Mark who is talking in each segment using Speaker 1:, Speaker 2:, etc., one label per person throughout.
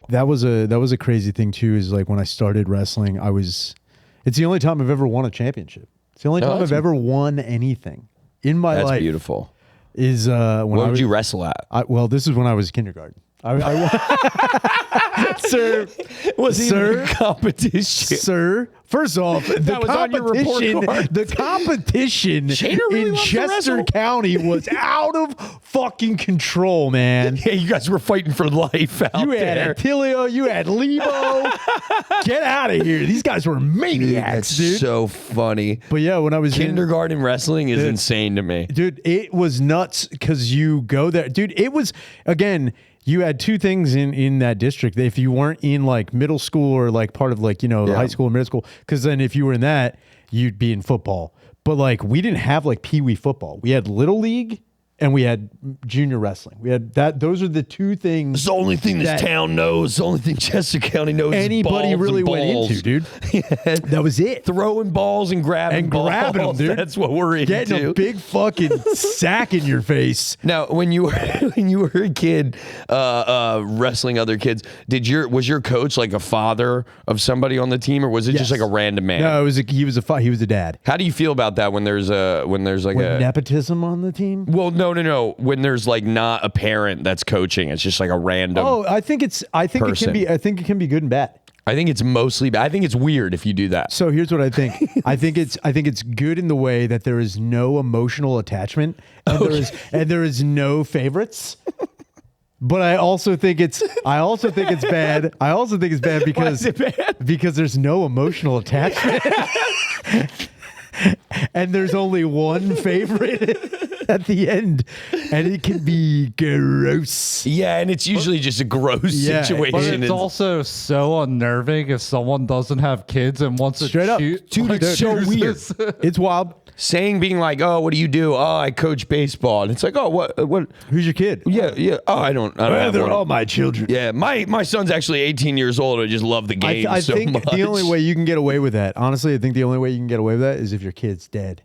Speaker 1: That was a crazy thing too. Is like when I started wrestling, it's the only time I've ever won a championship. It's the only time I've ever won anything in my life.
Speaker 2: That's beautiful.
Speaker 1: Is when
Speaker 2: what would you wrestle at?
Speaker 1: Well, this is when I was kindergarten. Sir,
Speaker 2: was even a competition?
Speaker 1: Sir, first off,
Speaker 2: that was on your report card.
Speaker 1: The competition in Chester County was out of fucking control, man.
Speaker 2: Yeah, you guys were fighting for life out there.
Speaker 1: You had Attilio, you had Lebo. Get out of here. These guys were maniacs, dude.
Speaker 2: So funny.
Speaker 1: But yeah, when I was
Speaker 2: kindergarten wrestling is insane to me.
Speaker 1: Dude, it was nuts because you go there. Dude, it was, again, you had two things in that district. If you weren't in like middle school or like part of like, high school or middle school, because then if you were in that, you'd be in football. But like we didn't have like Pee-wee football. We had Little League and we had junior wrestling. We had that. Those are the two things.
Speaker 2: It's the only thing this town knows. The only thing Chester County knows.
Speaker 1: Anybody really went into, dude. Yeah. That was it.
Speaker 2: Throwing balls and grabbing
Speaker 1: them, dude.
Speaker 2: That's what we're into.
Speaker 1: Getting a big fucking sack in your face.
Speaker 2: Now, when you were a kid wrestling other kids, was your coach like a father of somebody on the team, or was it just like a random man?
Speaker 1: No, he was a dad.
Speaker 2: How do you feel about that when there's
Speaker 1: nepotism on the team?
Speaker 2: Well, no. When there's like not a parent that's coaching, it's just like a random.
Speaker 1: Oh, I think it can be good and bad.
Speaker 2: I think it's mostly bad. I think it's weird if you do that.
Speaker 1: So here's what I think. I think it's good in the way that there is no emotional attachment and there is no favorites. But I also think it's bad. I also think it's bad because
Speaker 2: Why is it bad?
Speaker 1: Because there's no emotional attachment. And there's only one favorite at the end, and it can be gross.
Speaker 2: Yeah, and it's usually just a gross situation.
Speaker 3: But it's also so unnerving if someone doesn't have kids and wants to shoot.
Speaker 2: Dude, it's so weird.
Speaker 1: It's wild.
Speaker 2: Being like, oh, what do you do? Oh, I coach baseball. And it's like, oh, what?
Speaker 1: Who's your kid?
Speaker 2: Yeah. Oh, I don't
Speaker 1: they're all my children.
Speaker 2: Yeah, my son's actually 18 years old. I just love the game
Speaker 1: I
Speaker 2: so
Speaker 1: think
Speaker 2: much.
Speaker 1: the only way you can get away with that, honestly, I think the only way you can get away with that is if your kid's dead.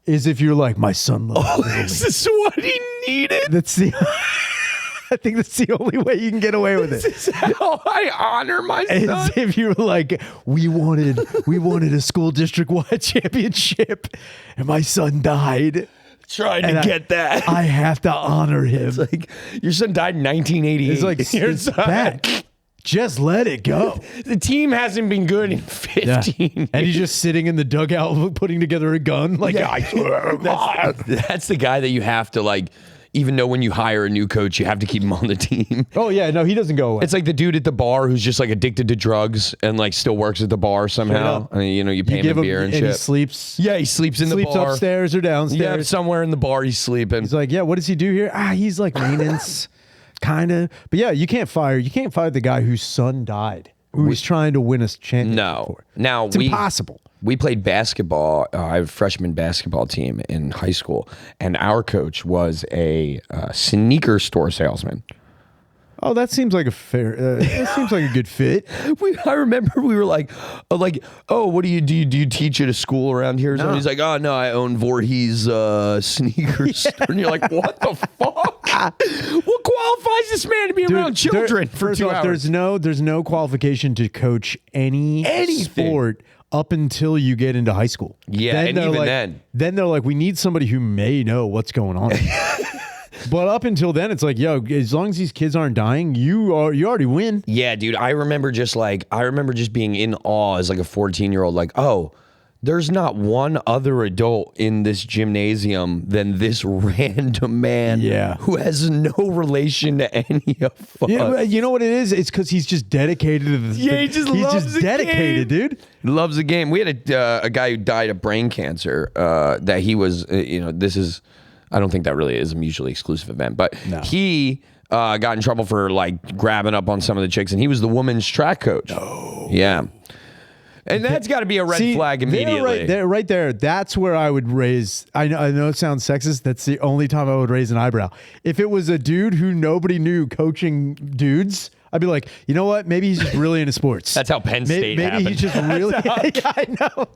Speaker 1: Is if you're like, my son loves me.
Speaker 2: This is what he needed.
Speaker 1: I think that's the only way you can get away with it.
Speaker 2: This is how I honor my son.
Speaker 1: As if you were like, we wanted a school district-wide championship, and my son died.
Speaker 2: Trying to get that.
Speaker 1: I have to honor him.
Speaker 2: It's like, your son died in 1988.
Speaker 1: It's like, it's bad. Just let it go.
Speaker 2: The team hasn't been good in 15 years.
Speaker 1: And he's just sitting in the dugout putting together a gun. Like,
Speaker 2: that's the guy that you have to like. Even though when you hire a new coach, you have to keep him on the team.
Speaker 1: Oh, yeah. No, he doesn't go away.
Speaker 2: It's like the dude at the bar who's just like addicted to drugs and like still works at the bar somehow. I mean, you pay him a beer and shit.
Speaker 1: He sleeps.
Speaker 2: Yeah, he sleeps in the bar.
Speaker 1: Sleeps upstairs or downstairs.
Speaker 2: Yeah, somewhere in the bar he's sleeping.
Speaker 1: He's like, yeah, what does he do here? He's like maintenance, kind of. But yeah, you can't fire the guy whose son died, who was trying to win a championship.
Speaker 2: No. Now,
Speaker 1: it's impossible.
Speaker 2: We played basketball. I have a freshman basketball team in high school, and our coach was a sneaker store salesman.
Speaker 1: Oh, that seems like that seems like a good fit.
Speaker 2: I remember we were like, oh, what do you do? Do you teach at a school around here? No. He's like, oh no, I own Voorhees sneaker store. And you're like, what the fuck? What qualifies this man to be around children for 2 hours?
Speaker 1: There's no qualification to coach any sport up until you get into high school.
Speaker 2: Yeah, and even
Speaker 1: then they're like, we need somebody who may know what's going on. But up until then, it's like, yo, as long as these kids aren't dying, you already win.
Speaker 2: Yeah, dude. I remember just being in awe as like a 14-year-old, like, oh, there's not one other adult in this gymnasium than this random man who has no relation to any of us.
Speaker 1: Yeah, you know what it is? It's because he's just dedicated to this.
Speaker 2: Yeah, he's just dedicated,
Speaker 1: dude.
Speaker 2: He loves the game. We had a guy who died of brain cancer that he was, this is, I don't think that really is a mutually exclusive event, but he got in trouble for like grabbing up on some of the chicks, and he was the women's track coach.
Speaker 1: No.
Speaker 2: Yeah. And that's got to be a red flag immediately.
Speaker 1: Right there. That's where I would raise. I know it sounds sexist. That's the only time I would raise an eyebrow. If it was a dude who nobody knew coaching dudes, I'd be like, you know what? Maybe he's just really into sports.
Speaker 2: That's how Penn State
Speaker 1: Maybe
Speaker 2: happened.
Speaker 1: he's just really. Yeah, I know.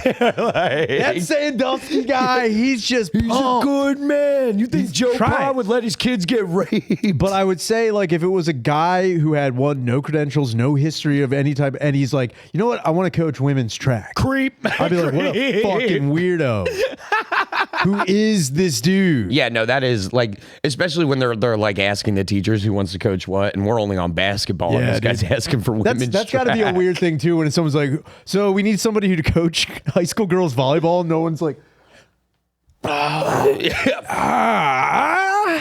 Speaker 1: That Sandusky guy, he's just
Speaker 2: He's a good man. You think Joe
Speaker 1: trying.
Speaker 2: Palm would let his kids get raped?
Speaker 1: But I would say, like, if it was a guy who had no credentials, no history of any type, and he's like, you know what? I want to coach women's track.
Speaker 2: Creep.
Speaker 1: I'd be like, what a fucking weirdo. Who is this dude?
Speaker 2: Yeah, no, that is like, especially when they're like asking the teachers who wants to coach what, and we're only on basketball, and
Speaker 1: Yeah,
Speaker 2: this guy's asking for women's
Speaker 1: That's got to be a weird thing too when someone's like, so we need somebody who to coach high school girls volleyball. No one's like,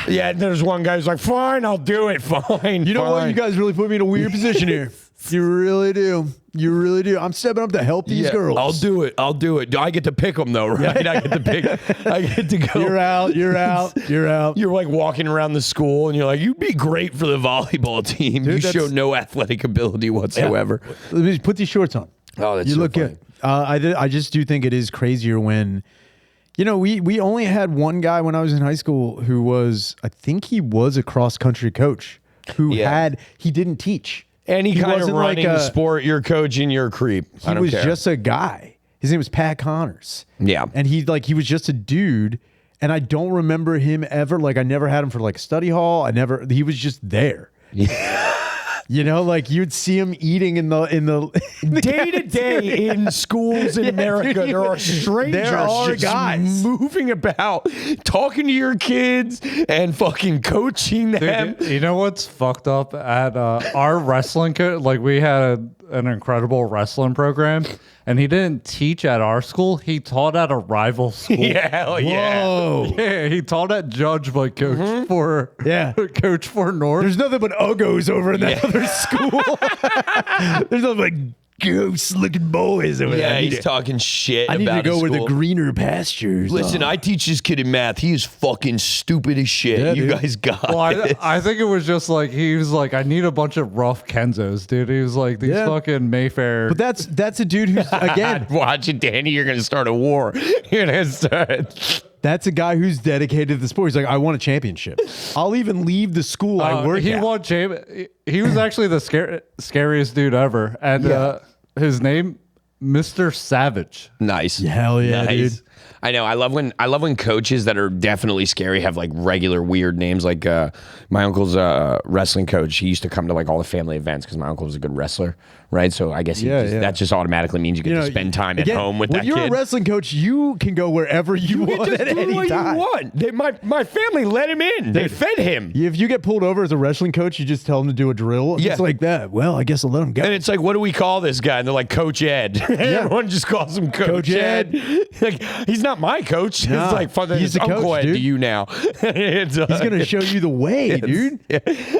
Speaker 2: Yeah, there's one guy who's like, fine, I'll do it. Fine.
Speaker 1: you know what? You guys really put me in a weird position here. You really do. You really do. I'm stepping up to help these girls.
Speaker 2: I'll do it. I'll do it. I get to pick them though, right? I get to pick. I get to go.
Speaker 1: You're out. You're out. You're out.
Speaker 2: You're like walking around the school and you're like, you'd be great for the volleyball team.
Speaker 1: Dude,
Speaker 2: you show no athletic ability whatsoever.
Speaker 1: Yeah. Let me put these shorts on.
Speaker 2: Oh, that's
Speaker 1: you
Speaker 2: so
Speaker 1: look
Speaker 2: funny.
Speaker 1: good. I just do think it is crazier when, you know, we only had one guy when I was in high school who was, I think he was a cross country coach who he didn't teach.
Speaker 2: Any kind of
Speaker 1: wasn't like
Speaker 2: running sport you're coaching, you're a creep. I
Speaker 1: He
Speaker 2: don't
Speaker 1: was
Speaker 2: care.
Speaker 1: just a guy. His name was Pat Connors.
Speaker 2: Yeah.
Speaker 1: And he was just a dude. And I don't remember him ever, like I never had him for like study hall. He was just there. You know, like you'd see him eating in the
Speaker 2: day to day in schools in America,
Speaker 1: dude,
Speaker 2: there are strangers
Speaker 1: there are
Speaker 2: just
Speaker 1: guys
Speaker 2: moving about, talking to your kids and fucking coaching them.
Speaker 3: Dude, you know what's fucked up at our wrestling coach? Like we had an incredible wrestling program, and he didn't teach at our school. He taught at a rival school.
Speaker 2: Yeah, hell yeah.
Speaker 1: Whoa.
Speaker 3: Yeah, he taught at Judge, but coach for coach for North.
Speaker 1: There's nothing but uggos over in that other school. There's nothing but ghost looking boys over there.
Speaker 2: Yeah, he's talking shit
Speaker 1: I need
Speaker 2: about
Speaker 1: to go
Speaker 2: his
Speaker 1: where the
Speaker 2: school.
Speaker 1: greener pastures.
Speaker 2: Listen,
Speaker 1: are.
Speaker 2: I teach this kid in math. He is fucking stupid as shit.
Speaker 1: Yeah,
Speaker 2: you
Speaker 1: dude.
Speaker 2: guys got
Speaker 3: Well,
Speaker 2: this.
Speaker 3: I think it was just like he was like, I need a bunch of rough Kenzos, dude. He was like these fucking Mayfair.
Speaker 1: But that's a dude who's again.
Speaker 2: Watch it, Danny. You're going to start a war. You're going to start.
Speaker 1: That's a guy who's dedicated to the sport. He's like, I want a championship. I'll even leave the school I work
Speaker 3: he
Speaker 1: at.
Speaker 3: won He was actually the scariest dude ever, and his name, Mr. Savage.
Speaker 2: Nice.
Speaker 1: Hell yeah,
Speaker 2: Nice.
Speaker 1: dude.
Speaker 2: I know. I love when coaches that are definitely scary have like regular weird names. Like my uncle's wrestling coach. He used to come to like all the family events because my uncle was a good wrestler, right? So I guess that just automatically means you get to spend time at home with that
Speaker 1: when you're
Speaker 2: kid.
Speaker 1: a wrestling coach, you can go wherever you want
Speaker 2: just
Speaker 1: at
Speaker 2: do
Speaker 1: any
Speaker 2: what
Speaker 1: time.
Speaker 2: you want. My family let him in. They fed him.
Speaker 1: If you get pulled over as a wrestling coach, you just tell him to do a drill.
Speaker 2: Yeah.
Speaker 1: It's like that. Well, I guess I'll let him go.
Speaker 2: And it's like, what do we call this guy? And they're like, Coach Ed. Everyone just calls him Coach Ed. Like, he's not my coach.
Speaker 1: Nah,
Speaker 2: it's like, father,
Speaker 1: he's
Speaker 2: it's
Speaker 1: the
Speaker 2: Uncle
Speaker 1: coach,
Speaker 2: Ed
Speaker 1: dude.
Speaker 2: to you now.
Speaker 1: He's gonna show you the way, dude.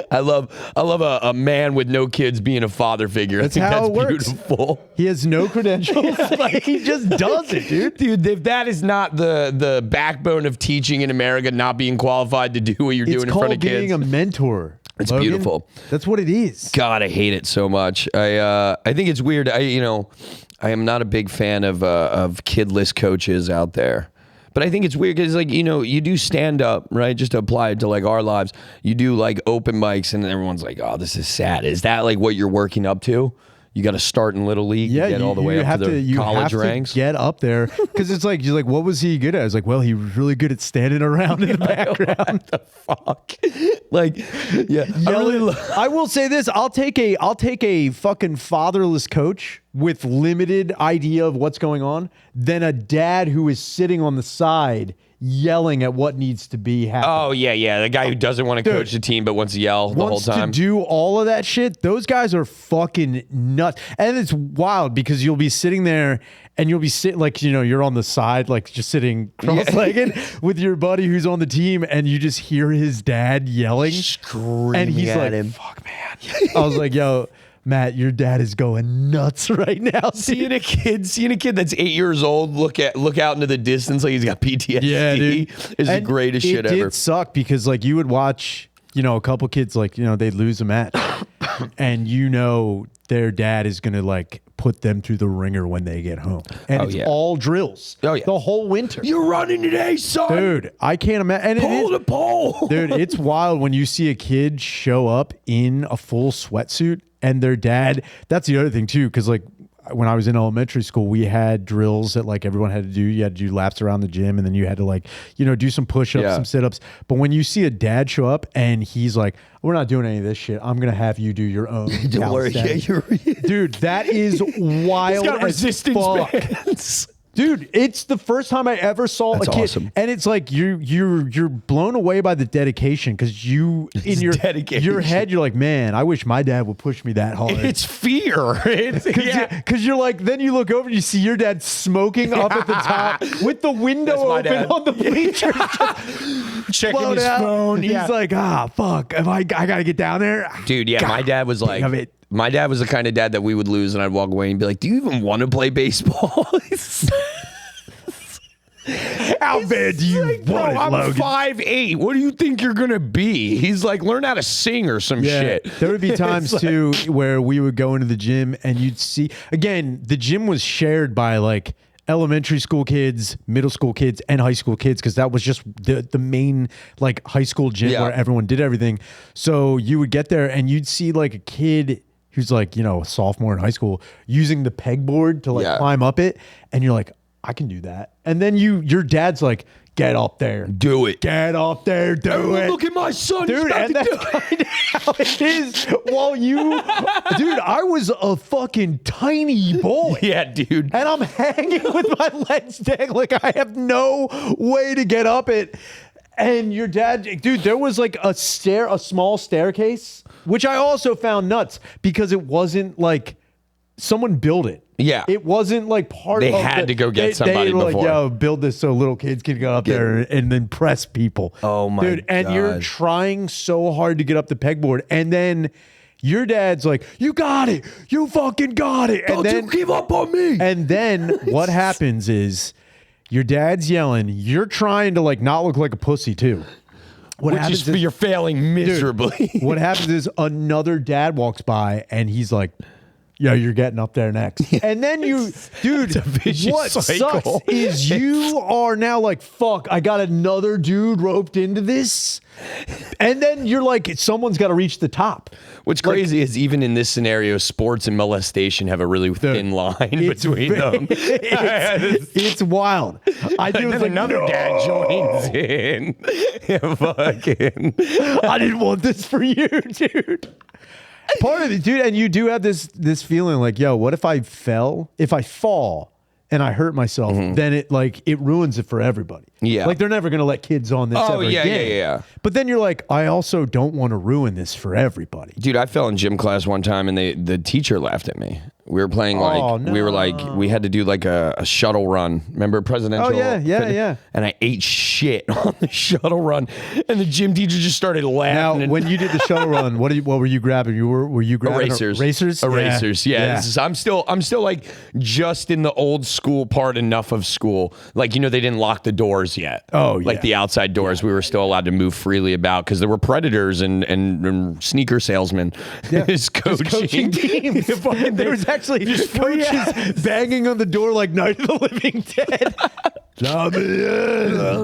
Speaker 2: I love a man with no kids being a father figure.
Speaker 1: That's
Speaker 2: I think
Speaker 1: how
Speaker 2: that's
Speaker 1: it works.
Speaker 2: beautiful.
Speaker 1: He has no credentials. Like, he just does it, dude.
Speaker 2: Dude, if that is not the backbone of teaching in America, not being qualified to do what you're doing in front of
Speaker 1: It's called being
Speaker 2: kids.
Speaker 1: a mentor.
Speaker 2: It's
Speaker 1: Logan.
Speaker 2: beautiful.
Speaker 1: That's what it is.
Speaker 2: God, I hate it so much. I think it's weird. I am not a big fan of kidless coaches out there. But I think it's weird because, like, you do stand up, right? Just to apply it to, like, our lives. You do, like, open mics, and everyone's like, oh, this is sad. Is that, like, what you're working up to? You got to start in Little League and get all the way up to the college ranks.
Speaker 1: Get up there. Because it's like, you're like, what was he good at? I was like, well, he was really good at standing around in the background.
Speaker 2: What the fuck? Like, yeah.
Speaker 1: I will say this. I'll take a fucking fatherless coach with limited idea of what's going on than a dad who is sitting on the side yelling at what needs to be happening.
Speaker 2: Oh, yeah. The guy who doesn't want to coach the team but wants to yell the whole time.
Speaker 1: Wants to do all of that shit. Those guys are fucking nuts. And it's wild because you'll be sitting there and you'll be sitting like, you're on the side, like just sitting cross-legged with your buddy who's on the team, and you just hear his dad yelling.
Speaker 2: Screaming
Speaker 1: and he's
Speaker 2: at
Speaker 1: like,
Speaker 2: him.
Speaker 1: fuck, man. I was like, yo, Matt, your dad is going nuts right now.
Speaker 2: Seeing a kid that's 8 years old look out into the distance like he's got PTSD is the greatest shit ever.
Speaker 1: It did suck because like you would watch, a couple kids like, they'd lose a match and their dad is going to like put them through the ringer when they get home. And it's
Speaker 2: yeah.
Speaker 1: all drills.
Speaker 2: Oh, yeah.
Speaker 1: The whole winter.
Speaker 2: You're running today, son.
Speaker 1: Dude, I can't imagine.
Speaker 2: Pole to pole.
Speaker 1: Dude, it's wild when you see a kid show up in a full sweatsuit and their dad. That's the other thing too, because like when I was in elementary school, we had drills that like everyone had to do. You had to do laps around the gym, and then you had to like, you know, do some push-ups, some sit-ups. But when you see a dad show up and he's like, we're not doing any of this shit. I'm going to have you do your own.
Speaker 2: Don't worry. Yeah,
Speaker 1: dude, that is wild.
Speaker 2: He's got resistance
Speaker 1: fuck.
Speaker 2: bands.
Speaker 1: Dude, it's the first time I ever saw a kid,
Speaker 2: awesome.
Speaker 1: and it's like you're blown away by the dedication because in your head you're like, man, I wish my dad would push me that hard.
Speaker 2: It's fear.
Speaker 1: Because you're like, then you look over and you see your dad smoking up at the top with the window open on the bleachers,
Speaker 2: checking his phone.
Speaker 1: He's like, fuck, I gotta get down there,
Speaker 2: dude. Yeah, my dad was like. My dad was the kind of dad that we would lose, and I'd walk away and be like, "Do you even want to play baseball?"
Speaker 1: How bad do you want it,
Speaker 2: I'm
Speaker 1: Logan?
Speaker 2: 5'8". What do you think you're gonna be? He's like, learn how to sing or some shit.
Speaker 1: There would be times too where we would go into the gym and you'd see, again, the gym was shared by like elementary school kids, middle school kids, and high school kids, because that was just the main like high school gym where everyone did everything. So you would get there and you'd see like a kid who's like, you know, a sophomore in high school using the pegboard to like climb up it, and you're like, I can do that. And then your dad's like, get up there,
Speaker 2: do it,
Speaker 1: get up there, do it.
Speaker 2: Look at my son,
Speaker 1: dude. And that's kind of how it is. While dude, I was a fucking tiny boy.
Speaker 2: Yeah, dude.
Speaker 1: And I'm hanging with my legs dangling, like I have no way to get up it. And your dad, dude, there was like a small staircase, which I also found nuts because it wasn't like someone built it.
Speaker 2: Yeah.
Speaker 1: It wasn't like part
Speaker 2: they
Speaker 1: of
Speaker 2: had to go get somebody
Speaker 1: they were
Speaker 2: before.
Speaker 1: like, yo, build this so little kids can go up there and then press people.
Speaker 2: Oh my
Speaker 1: dude, and
Speaker 2: God.
Speaker 1: you're trying so hard to get up the pegboard, and then your dad's like, you got it. You fucking got it.
Speaker 2: Don't you give up on me.
Speaker 1: And then what happens is your dad's yelling. You're trying to like not look like a pussy too.
Speaker 2: Which is you're failing miserably.
Speaker 1: Dude, what happens is another dad walks by and he's like, yo, you're getting up there next. And then dude, what sucks is you are now like, fuck, I got another dude roped into this. And then you're like, someone's got to reach the top.
Speaker 2: What's crazy is even in this scenario, sports and molestation have a really thin line between them.
Speaker 1: It's wild. I do like,
Speaker 2: another dad joins in. Fucking,
Speaker 1: I didn't want this for you, dude. Part of it, dude, and you do have this feeling like, yo, what if I fall and I hurt myself, then it ruins it for everybody.
Speaker 2: Yeah.
Speaker 1: Like they're never going to let kids on this ever again.
Speaker 2: Yeah.
Speaker 1: But then you're like, I also don't want to ruin this for everybody.
Speaker 2: Dude, I fell in gym class one time and the teacher laughed at me. We were playing we had to do like a shuttle run. Remember presidential?
Speaker 1: Oh yeah.
Speaker 2: And I ate shit on the shuttle run, and the gym teacher just started laughing.
Speaker 1: Now, when you did the shuttle run, what were you grabbing? Were you grabbing
Speaker 2: erasers?
Speaker 1: Erasers,
Speaker 2: yeah. I'm still like just in the old school part enough of school. Like, you know, they didn't lock the doors yet.
Speaker 1: Oh, yeah.
Speaker 2: Like the outside doors, we were still allowed to move freely about because there were predators and sneaker salesmen.
Speaker 1: Yeah.
Speaker 2: His coaching
Speaker 1: teams. There was actually coaches banging on the door like Night of the Living Dead. Let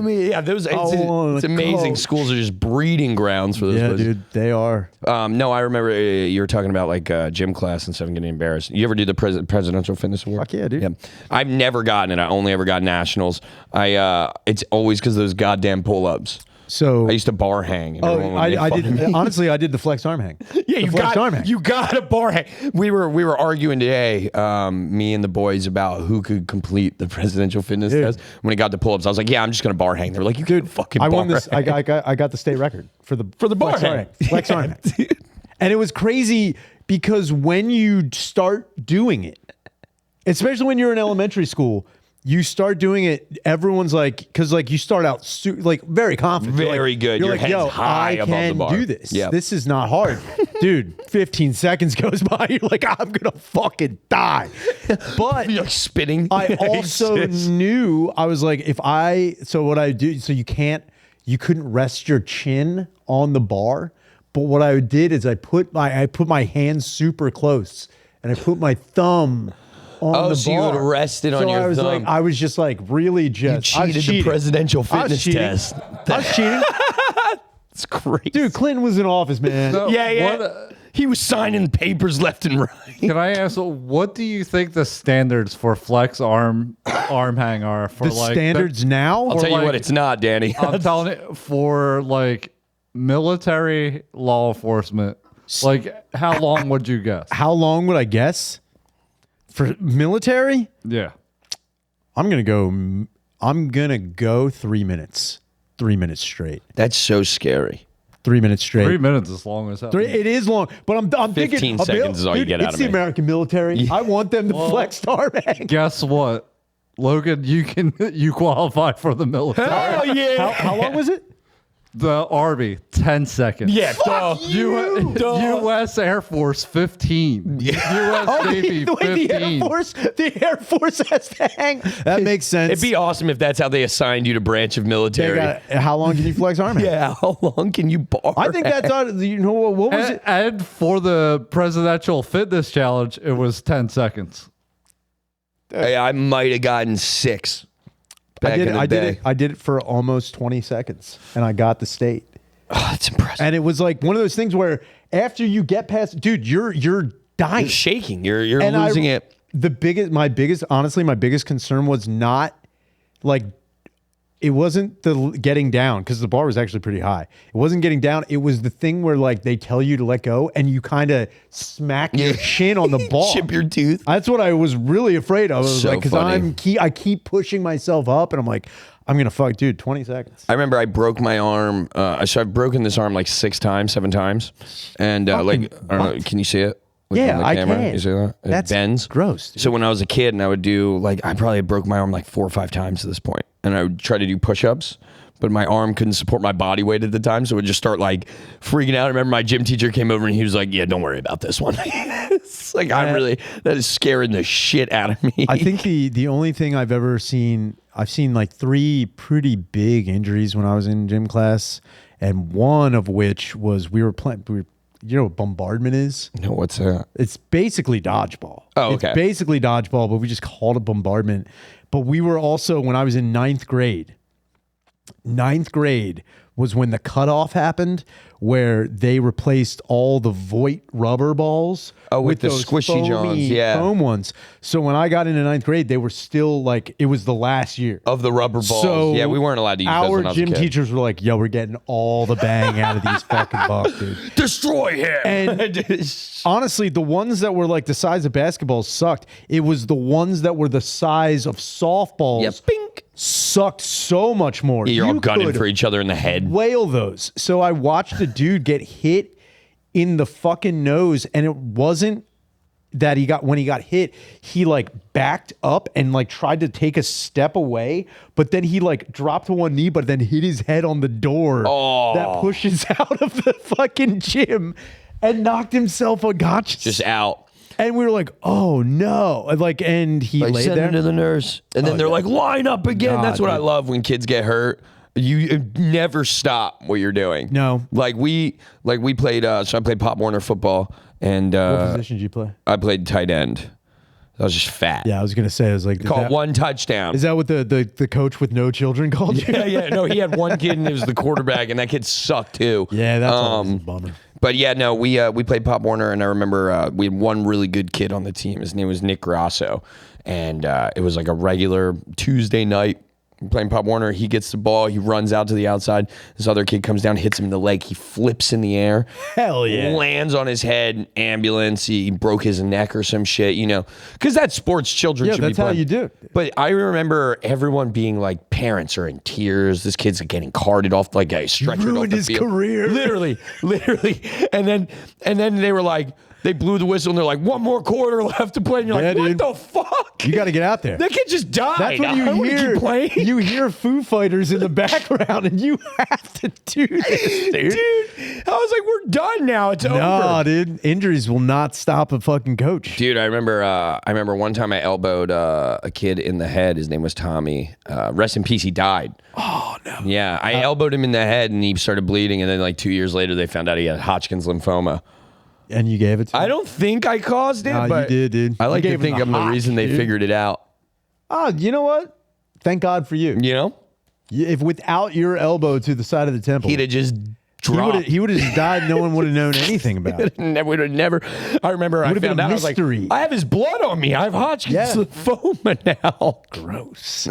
Speaker 1: me in.
Speaker 2: Yeah, it's amazing.
Speaker 1: Coach.
Speaker 2: Schools are just breeding grounds for those places.
Speaker 1: Dude, they are.
Speaker 2: No, I remember you were talking about like gym class and stuff and getting embarrassed. You ever do the Presidential Fitness Award?
Speaker 1: Fuck yeah, dude. Yeah.
Speaker 2: I've never gotten it. I only ever got nationals. It's always because of those goddamn pull-ups.
Speaker 1: So
Speaker 2: I used to bar hang. And
Speaker 1: I did. Honestly, I did the flex arm hang.
Speaker 2: Yeah, you got a bar hang. We were arguing today, me and the boys, about who could complete the presidential fitness test. When it got to pull-ups, I was like, "Yeah, I'm just gonna bar hang." They were like, "You could fucking."
Speaker 1: I won this. I got the state record for the
Speaker 2: bar hang.
Speaker 1: Flex arm hang. And it was crazy because when you start doing it, especially when you're in elementary school, you start doing it, everyone's like, because like you start out very confident.
Speaker 2: Very good.
Speaker 1: You're
Speaker 2: Your
Speaker 1: like,
Speaker 2: head's
Speaker 1: yo,
Speaker 2: high
Speaker 1: I
Speaker 2: above
Speaker 1: can
Speaker 2: the bar.
Speaker 1: do this.
Speaker 2: Yep.
Speaker 1: This is not hard. Dude, 15 seconds goes by, you're like, I'm going to fucking die. But
Speaker 2: you're like spitting.
Speaker 1: I also knew, I was like, so what I do, so you couldn't rest your chin on the bar. But what I did is I put my hands super close and I put my thumb on the
Speaker 2: so you
Speaker 1: bar.
Speaker 2: would rest it on
Speaker 1: So
Speaker 2: your
Speaker 1: I was
Speaker 2: thumb.
Speaker 1: I was just like really just.
Speaker 2: You
Speaker 1: I was
Speaker 2: cheated the
Speaker 1: cheating.
Speaker 2: presidential
Speaker 1: I was
Speaker 2: fitness
Speaker 1: cheating.
Speaker 2: test.
Speaker 1: I was cheating.
Speaker 2: It's crazy.
Speaker 1: Dude, Clinton was in office, man.
Speaker 3: So
Speaker 2: Yeah.
Speaker 3: what-
Speaker 2: He was signing papers left and right.
Speaker 3: Can I ask, what do you think the standards for flex arm hang are for
Speaker 1: the
Speaker 3: like
Speaker 1: standards now?
Speaker 2: I'll tell you
Speaker 3: like-
Speaker 2: what, it's not, Danny.
Speaker 3: I'm telling you, for like military law enforcement, like how long would you guess?
Speaker 1: How long would I guess? For military?
Speaker 3: Yeah.
Speaker 1: I'm gonna go 3 minutes. 3 minutes straight.
Speaker 2: That's so scary.
Speaker 1: 3 minutes straight.
Speaker 3: 3 minutes is long as hell.
Speaker 1: It is long, but I'm
Speaker 2: 15
Speaker 1: thinking
Speaker 2: seconds is all you get out
Speaker 1: it's
Speaker 2: of
Speaker 1: the
Speaker 2: me.
Speaker 1: American military. I want them to flex Starbank.
Speaker 3: Guess what? Logan, you qualify for the military.
Speaker 2: Oh, yeah.
Speaker 1: How long was it?
Speaker 3: The Army, 10 seconds.
Speaker 2: Yeah, duh.
Speaker 3: U.S. Air Force, 15. U.S. Navy,
Speaker 1: the way
Speaker 3: 15.
Speaker 1: the Air Force has to hang. That makes sense.
Speaker 2: It'd be awesome if that's how they assigned you to branch of military.
Speaker 1: How long can you flex arm?
Speaker 2: Yeah, how long can you bar?
Speaker 1: I think that's you know what was it?
Speaker 3: And for the presidential fitness challenge, it was 10 seconds.
Speaker 2: I might have gotten 6 back in the day.
Speaker 1: I did it for almost 20 seconds, and I got the state.
Speaker 2: Oh, that's impressive.
Speaker 1: And it was like one of those things where after you get past, dude, you're dying.
Speaker 2: You're shaking. You're
Speaker 1: And
Speaker 2: losing it.
Speaker 1: My biggest concern was not like, it wasn't the getting down, because the bar was actually pretty high. It wasn't getting down. It was the thing where like they tell you to let go and you kind of smack your chin on the bar.
Speaker 2: Chip your tooth.
Speaker 1: That's what I was really afraid of.
Speaker 2: So
Speaker 1: Because
Speaker 2: funny.
Speaker 1: I keep pushing myself up, and I'm like, I'm gonna fuck, dude. 20 seconds.
Speaker 2: I remember I broke my arm. So I've broken this arm like 6 times, 7 times, and like I don't know. Can you see it? Like,
Speaker 1: Yeah,
Speaker 2: on the
Speaker 1: I
Speaker 2: camera?
Speaker 1: can.
Speaker 2: You see that? It
Speaker 1: That's
Speaker 2: bends.
Speaker 1: gross, dude.
Speaker 2: So when I was a kid, and I would do like I probably broke my arm like 4 or 5 times to this point, and I would try to do push-ups, but my arm couldn't support my body weight at the time, so it would just start like freaking out. I remember my gym teacher came over and he was like, "Yeah, don't worry about this one." It's like that is scaring the shit out of me.
Speaker 1: I think the only thing I've seen like 3 pretty big injuries when I was in gym class, and one of which was we were playing. You know what bombardment is?
Speaker 2: No, what's that?
Speaker 1: It's basically dodgeball.
Speaker 2: Oh, okay.
Speaker 1: It's basically dodgeball, but we just called it bombardment. But we were also, when I was in 9th grade was when the cutoff happened, where they replaced all the Voight rubber balls
Speaker 2: with the
Speaker 1: those
Speaker 2: squishy Johns, yeah.
Speaker 1: foam ones. So when I got into 9th grade, they were still like, it was the last year.
Speaker 2: Of the rubber balls.
Speaker 1: So
Speaker 2: yeah, we weren't allowed to use those
Speaker 1: our
Speaker 2: when I was a
Speaker 1: gym
Speaker 2: kid.
Speaker 1: teachers were like, yo, we're getting all the bang out of these fucking balls, dude.
Speaker 2: Destroy him.
Speaker 1: And honestly, the ones that were like the size of basketballs sucked. It was the ones that were the size of softballs
Speaker 2: yeah, bink.
Speaker 1: sucked so much more.
Speaker 2: You're all
Speaker 1: You
Speaker 2: gunning
Speaker 1: could
Speaker 2: for each other in the head.
Speaker 1: whale those. So I watched a dude get hit in the fucking nose, and it wasn't that when he got hit, he like backed up and like tried to take a step away, but then he like dropped to one knee, but then hit his head on the door that pushes out of the fucking gym and knocked himself unconscious.
Speaker 2: Just out.
Speaker 1: And we were like, oh no. And he
Speaker 2: Like,
Speaker 1: laid
Speaker 2: send
Speaker 1: there.
Speaker 2: him to the nurse. And then they're like, line up again.
Speaker 1: Nah,
Speaker 2: That's what I
Speaker 1: dude.
Speaker 2: love when kids get hurt. You never stop what you're doing.
Speaker 1: No.
Speaker 2: Like we played, so I played Pop Warner football, and
Speaker 1: What position did you play?
Speaker 2: I played tight end. I was just fat.
Speaker 1: Yeah, I was gonna say, I was like,
Speaker 2: Caught 1 touchdown.
Speaker 1: is that what the coach with no children called you?
Speaker 2: yeah. No, he had 1 kid and it was the quarterback, and that kid sucked too.
Speaker 1: Yeah, that's always a bummer.
Speaker 2: But yeah, no, we played Pop Warner, and I remember we had 1 really good kid on the team. His name was Nick Grasso, and it was like a regular Tuesday night. We're playing Pop Warner. He gets the ball. He runs out to the outside. This other kid comes down, hits him in the leg. He flips in the air.
Speaker 1: Hell yeah.
Speaker 2: Lands on his head. Ambulance. He broke his neck or some shit, because that's sports children
Speaker 1: Yeah,
Speaker 2: should be
Speaker 1: that's how
Speaker 2: playing.
Speaker 1: you do.
Speaker 2: But I remember everyone being like, parents are in tears. This kid's getting carted off like a stretcher off
Speaker 1: Ruined
Speaker 2: the
Speaker 1: his
Speaker 2: field.
Speaker 1: career.
Speaker 2: Literally. And then they were like, they blew the whistle and they're like, 1 more quarter left to play. And you're
Speaker 1: Yeah,
Speaker 2: like, what
Speaker 1: dude.
Speaker 2: the fuck?
Speaker 1: You got to get out there.
Speaker 2: That kid just died.
Speaker 1: That's what
Speaker 2: I
Speaker 1: you
Speaker 2: wanna
Speaker 1: hear.
Speaker 2: keep playing.
Speaker 1: You hear Foo Fighters in the background, and you have to do this, dude.
Speaker 2: Dude, I was like, we're done now. It's
Speaker 1: No,
Speaker 2: over.
Speaker 1: dude. Injuries will not stop a fucking coach.
Speaker 2: Dude, I remember one time I elbowed a kid in the head. His name was Tommy. Rest in peace, he died.
Speaker 1: Oh, no.
Speaker 2: Yeah, I elbowed him in the head and he started bleeding, and then like 2 years later they found out he had Hodgkin's lymphoma.
Speaker 1: And you gave it to
Speaker 2: I don't think I caused it, but
Speaker 1: you did, dude.
Speaker 2: I like
Speaker 1: You
Speaker 2: to
Speaker 1: gave
Speaker 2: think
Speaker 1: him
Speaker 2: I'm
Speaker 1: the
Speaker 2: the
Speaker 1: hock,
Speaker 2: reason they
Speaker 1: dude.
Speaker 2: figured it out.
Speaker 1: Oh, you know what? Thank God for you.
Speaker 2: You know?
Speaker 1: If without your elbow to the side of the temple,
Speaker 2: He'd have just dropped.
Speaker 1: he would have just died. No one would have known anything about it.
Speaker 2: Would have never. I remember I
Speaker 1: Would've been
Speaker 2: found
Speaker 1: a
Speaker 2: out. I was
Speaker 1: mystery.
Speaker 2: like, I have his blood on me. I have Hodgkin's lymphoma now.
Speaker 1: Gross.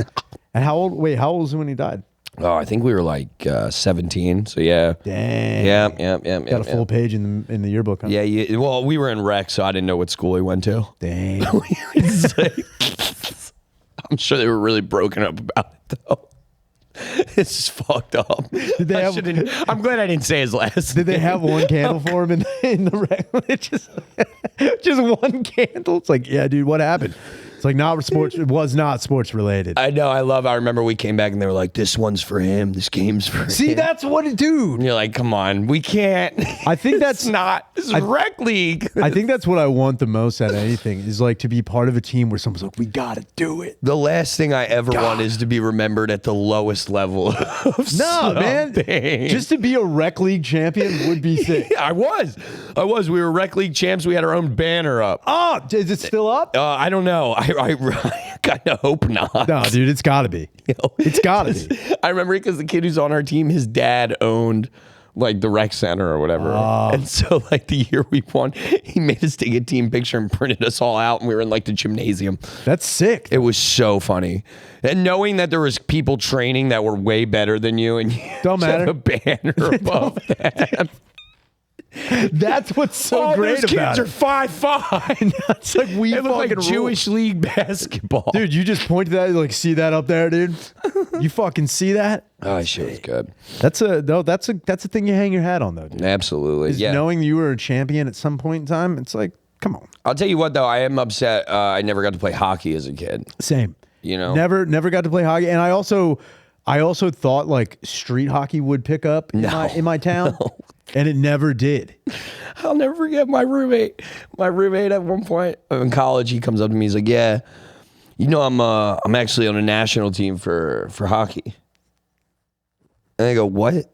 Speaker 1: And how old? Wait, how old was he when he died?
Speaker 2: Oh, I think we were like 17. So yeah.
Speaker 1: Dang.
Speaker 2: Yeah.
Speaker 1: Got a full page in the yearbook. Huh?
Speaker 2: Yeah. Well, we were in rec, so I didn't know what school he went to.
Speaker 1: Dang.
Speaker 2: I'm sure they were really broken up about it though. It's just fucked up.
Speaker 1: Did they
Speaker 2: I'm glad I didn't say his last.
Speaker 1: Did they have one candle for him in the rec? just one candle. It's like, yeah, dude, what happened? It's like not sports. It was not sports related.
Speaker 2: I know. I remember we came back and they were like, "This one's for him. This game's for him."
Speaker 1: See, that's what it, dude.
Speaker 2: And you're like, "Come on, we can't."
Speaker 1: I think that's
Speaker 2: not. This is rec league.
Speaker 1: I think that's what I want the most out of anything is like to be part of a team where someone's like, "We gotta do it."
Speaker 2: The last thing I ever want is to be remembered at the lowest level of
Speaker 1: No, man. Just to be a rec league champion would be sick.
Speaker 2: I was. We were rec league champs. We had our own banner up.
Speaker 1: Oh, is it still up?
Speaker 2: I don't know. I kind of hope not.
Speaker 1: No, dude, it's gotta be. It's gotta be.
Speaker 2: I remember because the kid who's on our team, his dad owned like the rec center or whatever. And so like the year we won, he made us take a team picture and printed us all out, and we were in like the gymnasium.
Speaker 1: That's sick.
Speaker 2: It was so funny. And knowing that there was people training that were way better than you, and you
Speaker 1: Don't
Speaker 2: just have
Speaker 1: matter.
Speaker 2: a banner above that.
Speaker 1: That's what's so
Speaker 2: All
Speaker 1: great
Speaker 2: those
Speaker 1: about
Speaker 2: kids
Speaker 1: it.
Speaker 2: are 5'5".
Speaker 1: It's like we
Speaker 2: It looked like
Speaker 1: fucking
Speaker 2: Jewish league basketball.
Speaker 1: Dude, you just point to that, like, see that up there, dude? You fucking see that?
Speaker 2: Oh, that shit was good.
Speaker 1: That's a thing you hang your hat on, though, dude.
Speaker 2: Absolutely.
Speaker 1: Is
Speaker 2: Yeah.
Speaker 1: knowing you were a champion at some point in time, it's like, come on.
Speaker 2: I'll tell you what, though, I am upset. I never got to play hockey as a kid.
Speaker 1: Same.
Speaker 2: You know?
Speaker 1: Never got to play hockey, and I also thought like street hockey would pick up in my town, and it never did.
Speaker 2: I'll never forget my roommate. My roommate at one point in college, he comes up to me. He's like, "Yeah, you know, I'm actually on a national team for hockey." And I go, "What?"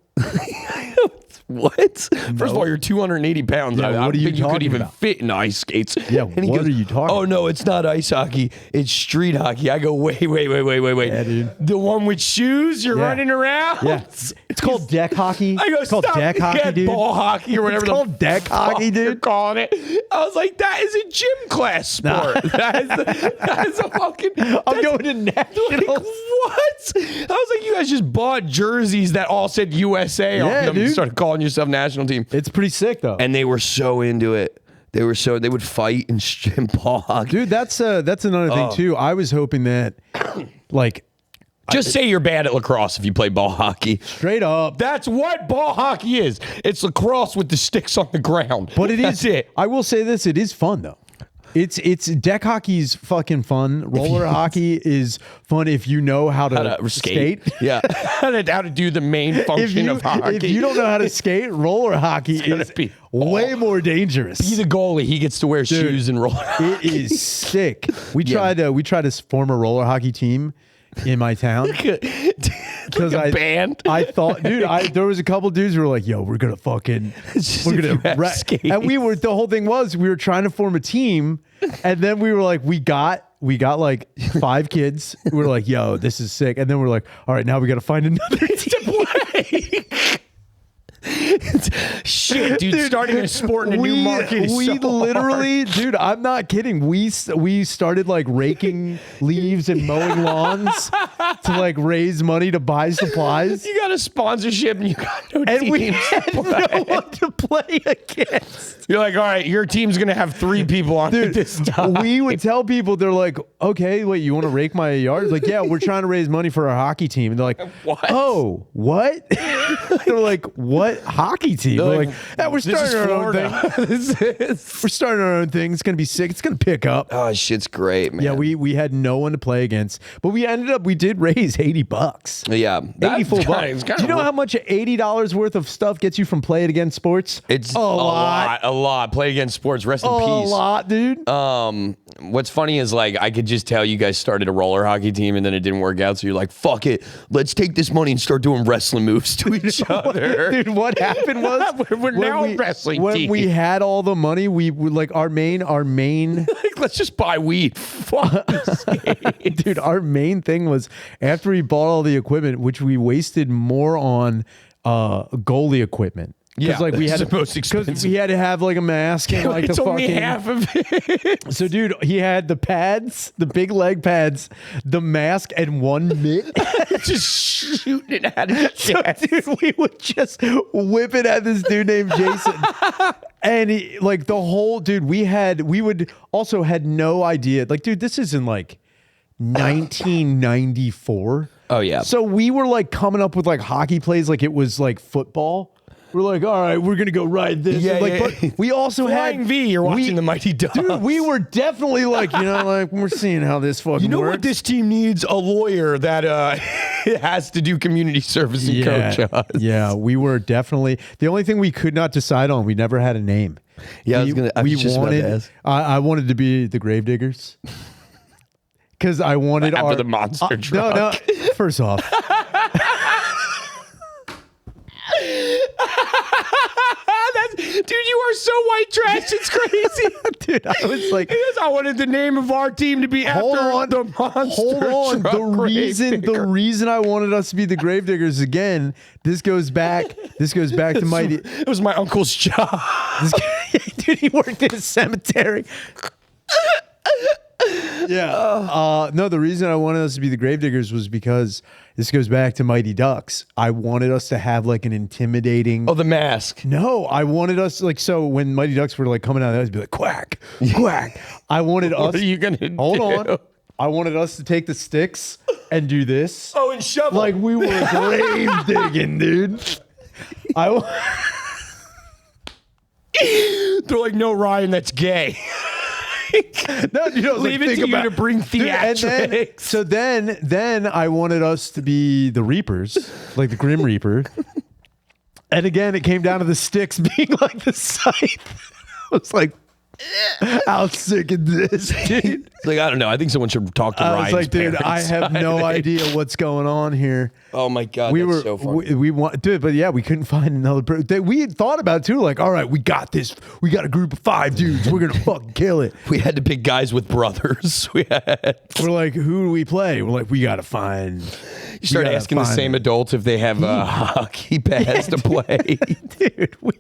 Speaker 2: What? First of all, you're 280 pounds.
Speaker 1: Yeah,
Speaker 2: I
Speaker 1: what
Speaker 2: don't
Speaker 1: are you
Speaker 2: think you could
Speaker 1: talking
Speaker 2: even
Speaker 1: about?
Speaker 2: fit in ice skates.
Speaker 1: Yeah,
Speaker 2: And he
Speaker 1: what
Speaker 2: goes,
Speaker 1: are you talking
Speaker 2: Oh, no, it's not ice hockey. It's street hockey. I go, wait.
Speaker 1: Yeah, dude.
Speaker 2: The one with shoes you're
Speaker 1: Yeah.
Speaker 2: running around?
Speaker 1: Yeah, it's called deck hockey.
Speaker 2: I go,
Speaker 1: it's called
Speaker 2: stop.
Speaker 1: deck
Speaker 2: Yeah,
Speaker 1: hockey, dude.
Speaker 2: ball hockey or whatever.
Speaker 1: It's called deck hockey,
Speaker 2: You're
Speaker 1: dude.
Speaker 2: calling it. I was like, that is a gym class sport. That is a fucking.
Speaker 1: I'm going to nationals.
Speaker 2: Like, what? I was like, you guys just bought jerseys that all said USA on
Speaker 1: Yeah,
Speaker 2: them
Speaker 1: dude.
Speaker 2: and started calling yourself national team.
Speaker 1: It's pretty sick though.
Speaker 2: And they were so into it. They would fight and ball hockey.
Speaker 1: Dude, that's another thing too. I was hoping that, like,
Speaker 2: Just say you're bad at lacrosse if you play ball hockey.
Speaker 1: straight up.
Speaker 2: That's what ball hockey is. It's lacrosse with the sticks on the ground.
Speaker 1: But
Speaker 2: That's it.
Speaker 1: I will say this: it is fun though. It's deck hockey's fucking fun. Roller hockey is fun if you know how to skate.
Speaker 2: Yeah, how to do the main function of hockey.
Speaker 1: If you don't know how to skate, roller hockey
Speaker 2: gonna
Speaker 1: is
Speaker 2: be
Speaker 1: way more dangerous.
Speaker 2: Be the goalie. He gets to wear shoes and roller.
Speaker 1: It is sick. We tried to form a roller hockey team in my town.
Speaker 2: Because like a band.
Speaker 1: I thought, dude, there was a couple dudes who were like, "Yo, we're gonna
Speaker 2: skate."
Speaker 1: And the whole thing was we were trying to form a team, and then we were like, we got like 5 kids. We were like, "Yo, this is sick," and then we're like, "All right, now we got to find another team
Speaker 2: to play." Shit, dude, starting a sport in a new market is so
Speaker 1: literally,
Speaker 2: hard.
Speaker 1: dude, I'm not kidding. We started like raking leaves and mowing lawns to like raise money to buy supplies.
Speaker 2: You got a sponsorship and you got no
Speaker 1: And
Speaker 2: teams
Speaker 1: we had no one to play against.
Speaker 2: You're like, all right, your team's gonna have 3 people on it this time.
Speaker 1: We would tell people, they're like, okay, wait, you want to rake my yard? It's like, yeah, we're trying to raise money for our hockey team. And they're like,
Speaker 2: What?
Speaker 1: Oh, what? They're like, what hockey team?
Speaker 2: They're
Speaker 1: We're
Speaker 2: like,
Speaker 1: like, yeah, we're
Speaker 2: this is
Speaker 1: starting our own
Speaker 2: Florida.
Speaker 1: thing. We're starting our own thing. It's gonna be sick. It's gonna pick up.
Speaker 2: Oh, shit's great, man.
Speaker 1: Yeah, we had no one to play against, but we did raise $80.
Speaker 2: Yeah,
Speaker 1: 80 full bucks.
Speaker 2: it's
Speaker 1: Do you know how much $80 worth of stuff gets you from playing against sports?
Speaker 2: It's
Speaker 1: a lot.
Speaker 2: A lot. Play against sports. Rest in
Speaker 1: A
Speaker 2: peace.
Speaker 1: lot, dude.
Speaker 2: What's funny is like I could just tell you guys started a roller hockey team and then it didn't work out. So you're like, fuck it. Let's take this money and start doing wrestling moves to each other.
Speaker 1: Dude, what happened was
Speaker 2: We're now a wrestling
Speaker 1: when
Speaker 2: team.
Speaker 1: we had all the money, we would like our main
Speaker 2: Like, let's just buy weed. Fuck this game.
Speaker 1: dude, our main thing was after we bought all the equipment, which we wasted more on goalie equipment.
Speaker 2: Yeah,
Speaker 1: like we had
Speaker 2: that's the most expensive.
Speaker 1: we had to have like a mask and like
Speaker 2: It's
Speaker 1: the
Speaker 2: only
Speaker 1: fucking
Speaker 2: half of it.
Speaker 1: So, dude, he had the pads, the big leg pads, the mask, and one mitt.
Speaker 2: Just shooting it at his
Speaker 1: So,
Speaker 2: chest.
Speaker 1: dude, we would just whip it at this dude named Jason. And he, like the whole dude, we would also had no idea. Like, dude, this isn't like 1994.
Speaker 2: Oh, yeah.
Speaker 1: So we were like coming up with like hockey plays like it was like football. We're like, all right, we're gonna go ride this.
Speaker 2: Yeah,
Speaker 1: like,
Speaker 2: yeah.
Speaker 1: But we also
Speaker 2: Flying
Speaker 1: had
Speaker 2: V, you're watching the Mighty Ducks.
Speaker 1: Dude, we were definitely like, like we're seeing how this fucking
Speaker 2: You know
Speaker 1: works.
Speaker 2: what this team needs? A lawyer that has to do community service and coach us.
Speaker 1: Yeah, we were definitely the only thing we could not decide on. We never had a name.
Speaker 2: Yeah, I was just about to ask.
Speaker 1: I wanted to be the Gravediggers because I wanted
Speaker 2: After
Speaker 1: our
Speaker 2: the monster truck.
Speaker 1: No. First off,
Speaker 2: Dude, you are so white trash. It's crazy.
Speaker 1: dude, I was like,
Speaker 2: Yes, I wanted the name of our team to be
Speaker 1: hold
Speaker 2: after
Speaker 1: on,
Speaker 2: the monster
Speaker 1: hold on.
Speaker 2: truck
Speaker 1: The reason I wanted us to be the Gravediggers again. This goes back to Mighty.
Speaker 2: It was my uncle's job.
Speaker 1: Dude, he worked in a cemetery. Yeah. No, the reason I wanted us to be the Gravediggers was because this goes back to Mighty Ducks. I wanted us to have like an intimidating.
Speaker 2: Oh, the mask.
Speaker 1: No, I wanted us like so when Mighty Ducks were like coming out, I'd be like quack, quack. I wanted us.
Speaker 2: What are you gonna
Speaker 1: hold
Speaker 2: do?
Speaker 1: on? I wanted us to take the sticks and do this.
Speaker 2: Oh, and shovel.
Speaker 1: Like we were grave digging, dude.
Speaker 2: They're like, no, Ryan, that's gay.
Speaker 1: No, you know,
Speaker 2: Leave it to you to bring theatrics.
Speaker 1: So then I wanted us to be the Reapers, like the Grim Reaper. And again, it came down to the sticks being like the scythe. I was like, how sick is this, dude?
Speaker 2: It's like, I don't know. I think someone should talk to
Speaker 1: I
Speaker 2: Ryan's
Speaker 1: was like, dude,
Speaker 2: parents.
Speaker 1: I have no idea what's going on here.
Speaker 2: Oh my God,
Speaker 1: We
Speaker 2: that's
Speaker 1: were
Speaker 2: so funny.
Speaker 1: we want, dude, but yeah, we couldn't find another. We had thought about it too, like, all right, we got this. We got a group of 5 dudes. We're gonna fucking kill it.
Speaker 2: We had to pick guys with brothers.
Speaker 1: We're like, who do we play? We're like, we gotta find.
Speaker 2: You start asking the same adults if they have hockey pads to play.
Speaker 1: Dude, we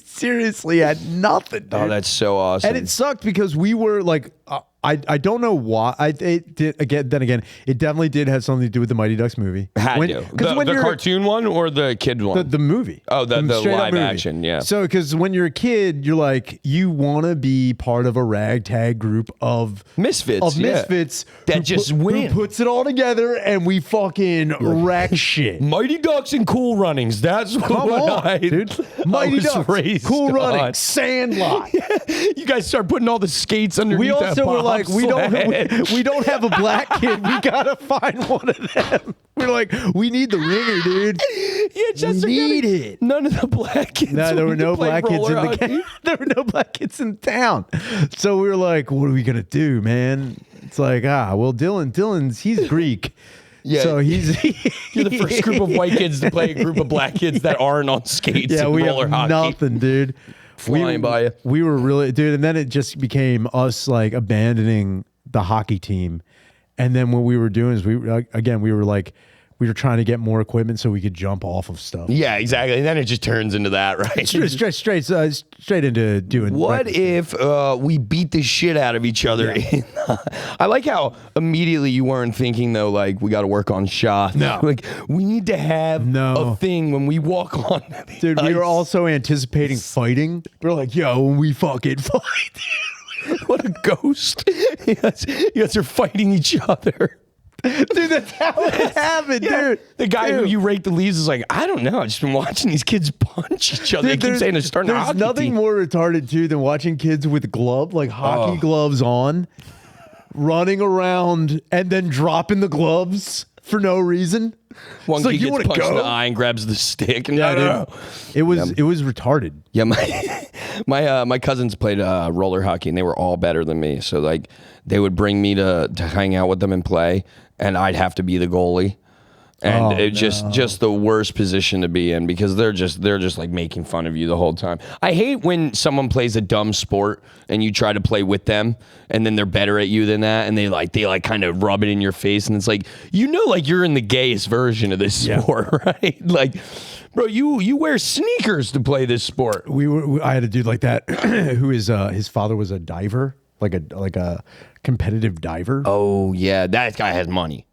Speaker 1: seriously had nothing. Dude.
Speaker 2: Oh, that's so awesome.
Speaker 1: And it sucked because we were like, I don't know why. It did again. Then again, it definitely did have something to do with the Mighty Ducks movie.
Speaker 2: Had to. The cartoon one or the kid one?
Speaker 1: The movie.
Speaker 2: Oh, the
Speaker 1: straight up
Speaker 2: live
Speaker 1: movie.
Speaker 2: action, yeah.
Speaker 1: So, because when you're a kid, you're like, you want to be part of a ragtag group of
Speaker 2: Misfits.
Speaker 1: that
Speaker 2: That just win.
Speaker 1: Who puts it all together and we fucking wreck shit.
Speaker 2: Mighty Ducks and Cool Runnings. That's
Speaker 1: Come
Speaker 2: what
Speaker 1: on, dude. Mighty
Speaker 2: was
Speaker 1: Ducks,
Speaker 2: raised
Speaker 1: Cool
Speaker 2: on.
Speaker 1: Runnings, Sandlot.
Speaker 2: You guys start putting all the skates underneath
Speaker 1: We also
Speaker 2: that
Speaker 1: were like, we don't have a black kid. We gotta find one of them. We're like, we need the ringer, dude.
Speaker 2: Yeah, Chester
Speaker 1: we need it.
Speaker 2: None of the black kids.
Speaker 1: No, there were
Speaker 2: wanted to
Speaker 1: no
Speaker 2: play
Speaker 1: black kids in
Speaker 2: roller
Speaker 1: the
Speaker 2: hockey.
Speaker 1: there were no black kids in town. So we were like, what are we gonna do, man? It's like, well, Dylan's he's Greek.
Speaker 2: Yeah.
Speaker 1: So he's
Speaker 2: You're the first group of white kids to play a group of black kids that aren't on skates
Speaker 1: yeah,
Speaker 2: and
Speaker 1: we
Speaker 2: roller
Speaker 1: have
Speaker 2: hockey.
Speaker 1: nothing, dude.
Speaker 2: Flying by you.
Speaker 1: We were really, dude, and then it just became us like abandoning the hockey team. And then what we were doing is we were like, we were trying to get more equipment so we could jump off of stuff.
Speaker 2: Yeah, exactly. And then it just turns into that, right?
Speaker 1: Straight into doing.
Speaker 2: What if we beat the shit out of each other?
Speaker 1: Yeah.
Speaker 2: I like how immediately you weren't thinking though, like we got to work on shots.
Speaker 1: No.
Speaker 2: Like we need to have a thing when we walk on.
Speaker 1: Dude, we were also anticipating fighting. We're like, yo, when we fucking fight.
Speaker 2: What a ghost! You guys are fighting each other.
Speaker 1: Dude, that's how it happened, dude.
Speaker 2: The guy who you rake the leaves is like, I don't know. I've just been watching these kids punch each other.
Speaker 1: Dude,
Speaker 2: they keep saying they're starting a
Speaker 1: there's
Speaker 2: hockey
Speaker 1: nothing
Speaker 2: team.
Speaker 1: more retarded too than watching kids with hockey gloves on, running around and then dropping the gloves for no reason.
Speaker 2: One
Speaker 1: It's
Speaker 2: kid
Speaker 1: you
Speaker 2: gets
Speaker 1: wanna
Speaker 2: punched in
Speaker 1: go?
Speaker 2: the eye and grabs the stick. And
Speaker 1: Dude. It was retarded.
Speaker 2: Yeah, my cousins played roller hockey and they were all better than me. So like they would bring me to hang out with them and play, and I'd have to be the goalie. And it just the worst position to be in because they're just like making fun of you the whole time. I hate when someone plays a dumb sport and you try to play with them and then they're better at you than that and they kind of rub it in your face and it's like like you're in the gayest version of this sport, right? Like, bro, you wear sneakers to play this sport.
Speaker 1: I had a dude like that who is his father was a diver, like a competitive diver.
Speaker 2: Oh yeah, that guy has money.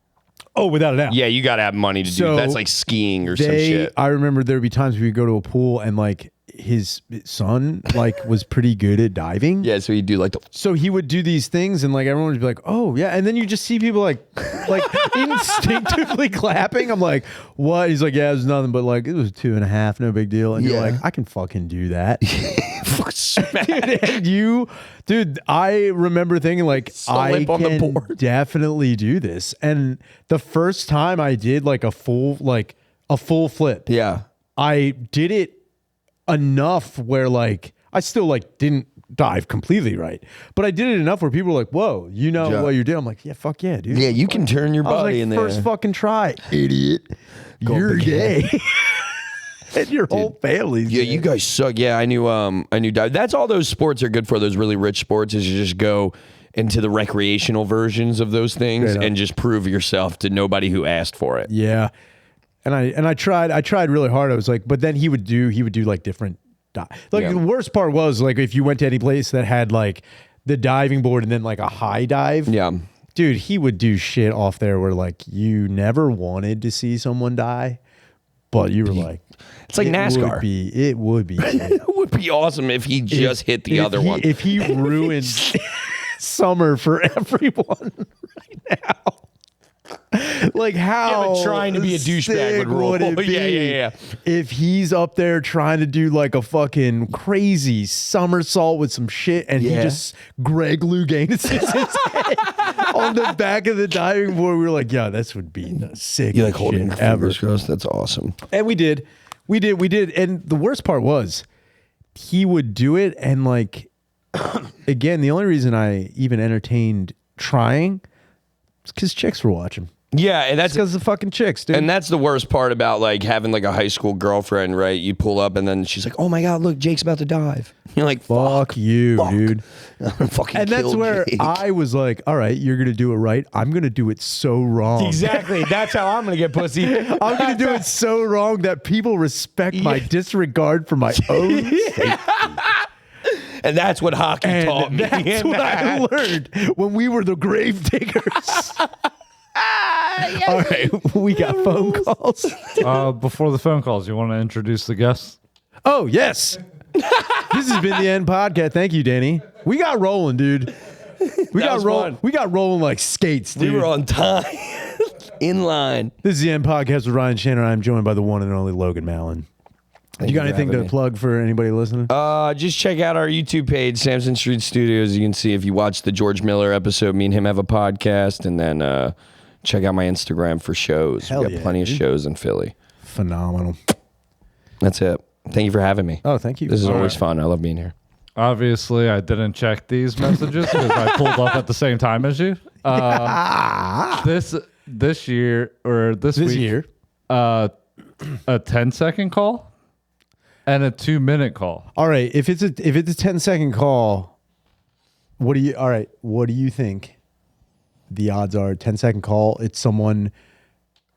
Speaker 1: Oh, without a doubt.
Speaker 2: Yeah, you got to have money to do that's like skiing or some shit.
Speaker 1: I remember there'd be times we would go to a pool and like his son like was pretty good at diving.
Speaker 2: Yeah, so he'd do like
Speaker 1: so he would do these things and like everyone would be like, oh yeah, and then you just see people like instinctively clapping. I'm like, what? He's like, yeah, it was nothing but like it was 2.5, no big deal. And you're like, I can fucking do that. Dude, I remember thinking like I can definitely do this. And the first time I did like a full flip, I did it enough where like I still like didn't dive completely right, but I did it enough where people were like, whoa, you know what you're doing. I'm like, yeah, fuck yeah, dude.
Speaker 2: Yeah, you can turn your body in there.
Speaker 1: First fucking try, idiot. You're gay. And your whole family's
Speaker 2: gay. You guys suck. Yeah, I knew dive. That's all those sports are good for, those really rich sports, is you just go into the recreational versions of those things and just prove yourself to nobody who asked for it.
Speaker 1: Yeah. And I tried really hard. I was like, but then he would do like different the worst part was like if you went to any place that had like the diving board and then like a high dive. Yeah. Dude, he would do shit off there where like you never wanted to see someone die, but you were like,
Speaker 2: it's like NASCAR.
Speaker 1: It would be.
Speaker 2: It would be awesome if he just hit the other one.
Speaker 1: If he ruined summer for everyone right now. Like how
Speaker 2: trying to be a douchebag would rule. Yeah.
Speaker 1: If he's up there trying to do like a fucking crazy somersault with some shit and he just Greg Louganis his head on the back of the diving board, we were like, yeah, this would be the sickest
Speaker 2: like holding
Speaker 1: shit ever.
Speaker 2: That's awesome.
Speaker 1: And we did. And the worst part was he would do it and like again, the only reason I even entertained trying is because chicks were watching.
Speaker 2: Yeah, and that's
Speaker 1: because the fucking chicks, dude.
Speaker 2: And that's the worst part about like having like a high school girlfriend, right? You pull up and then she's like, "Oh my god, look, Jake's about to dive." You're like,
Speaker 1: "Fuck you, dude."
Speaker 2: And
Speaker 1: that's where
Speaker 2: Jake.
Speaker 1: I was like, "All right, you're gonna do it right. I'm gonna do it so wrong."
Speaker 2: Exactly. That's how I'm gonna get pussy.
Speaker 1: I'm gonna do it so wrong that people respect my disregard for my own safety.
Speaker 2: And that's what hockey taught me.
Speaker 1: That's what I learned when we were the grave diggers. All right, we got phone calls.
Speaker 3: Before the phone calls, you want to introduce the guests?
Speaker 1: Oh, yes. This has been the End Podcast. Thank you, Danny. We got rolling, dude. We got rolling like skates, dude.
Speaker 2: We were on time. In line.
Speaker 1: This is the End Podcast with Ryan Shannon. I'm joined by the one and only Logan Malin. You got anything to plug for anybody listening?
Speaker 2: Just check out our YouTube page, Samson Street Studios. You can see if you watch the George Miller episode, me and him have a podcast, and then check out my Instagram for shows. We got plenty of shows in Philly.
Speaker 1: Phenomenal.
Speaker 2: That's it. Thank you for having me.
Speaker 1: Oh, thank you.
Speaker 2: This is always fun. I love being here.
Speaker 3: Obviously, I didn't check these messages because I pulled up at the same time as you. This year or this week, a 10-second call and a 2-minute call.
Speaker 1: All right, if it's a 10-second call, what do you think the odds are? 10-second call, it's someone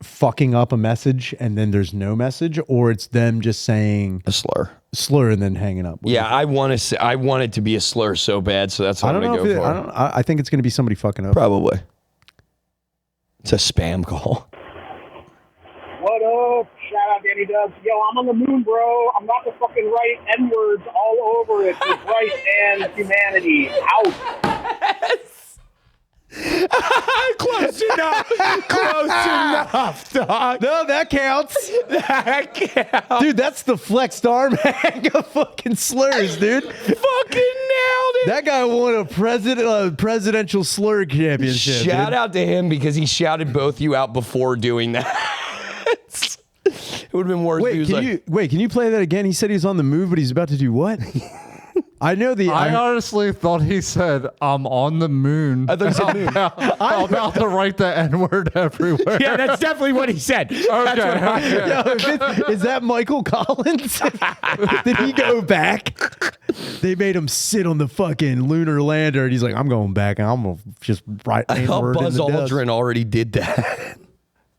Speaker 1: fucking up a message and then there's no message, or it's them just saying
Speaker 2: a slur
Speaker 1: and then hanging up.
Speaker 2: Yeah, I want it to be a slur so bad, so that's what I'm gonna go for.
Speaker 1: I think it's gonna be somebody fucking up.
Speaker 2: Probably. It's a spam call.
Speaker 4: What up? Shout out Danny Dubs. Yo, I'm on the moon, bro. I'm about to fucking write N-words all over it for Christ and humanity. Out.
Speaker 2: Close enough, dog.
Speaker 1: No, that counts.
Speaker 2: That counts.
Speaker 1: Dude, that's the flexed arm hang of fucking slurs, dude.
Speaker 2: Fucking nailed it.
Speaker 1: That guy won a presidential slur championship.
Speaker 2: Shout out to him because he shouted both you out before doing that. It would have been worse.
Speaker 1: Wait, can you play that again? He said he was on the move, but he's about to do what? I know
Speaker 3: I honestly thought he said, I'm on the moon.
Speaker 2: I thought he said moon.
Speaker 3: I'm about to write the N-word everywhere.
Speaker 2: Yeah, that's definitely what he said.
Speaker 3: Okay.
Speaker 1: Is that Michael Collins? Did he go back? They made him sit on the fucking lunar lander, and he's like, I'm going back, and I'm going to just write N-word
Speaker 2: Buzz
Speaker 1: in the dust.
Speaker 2: Aldrin already did that.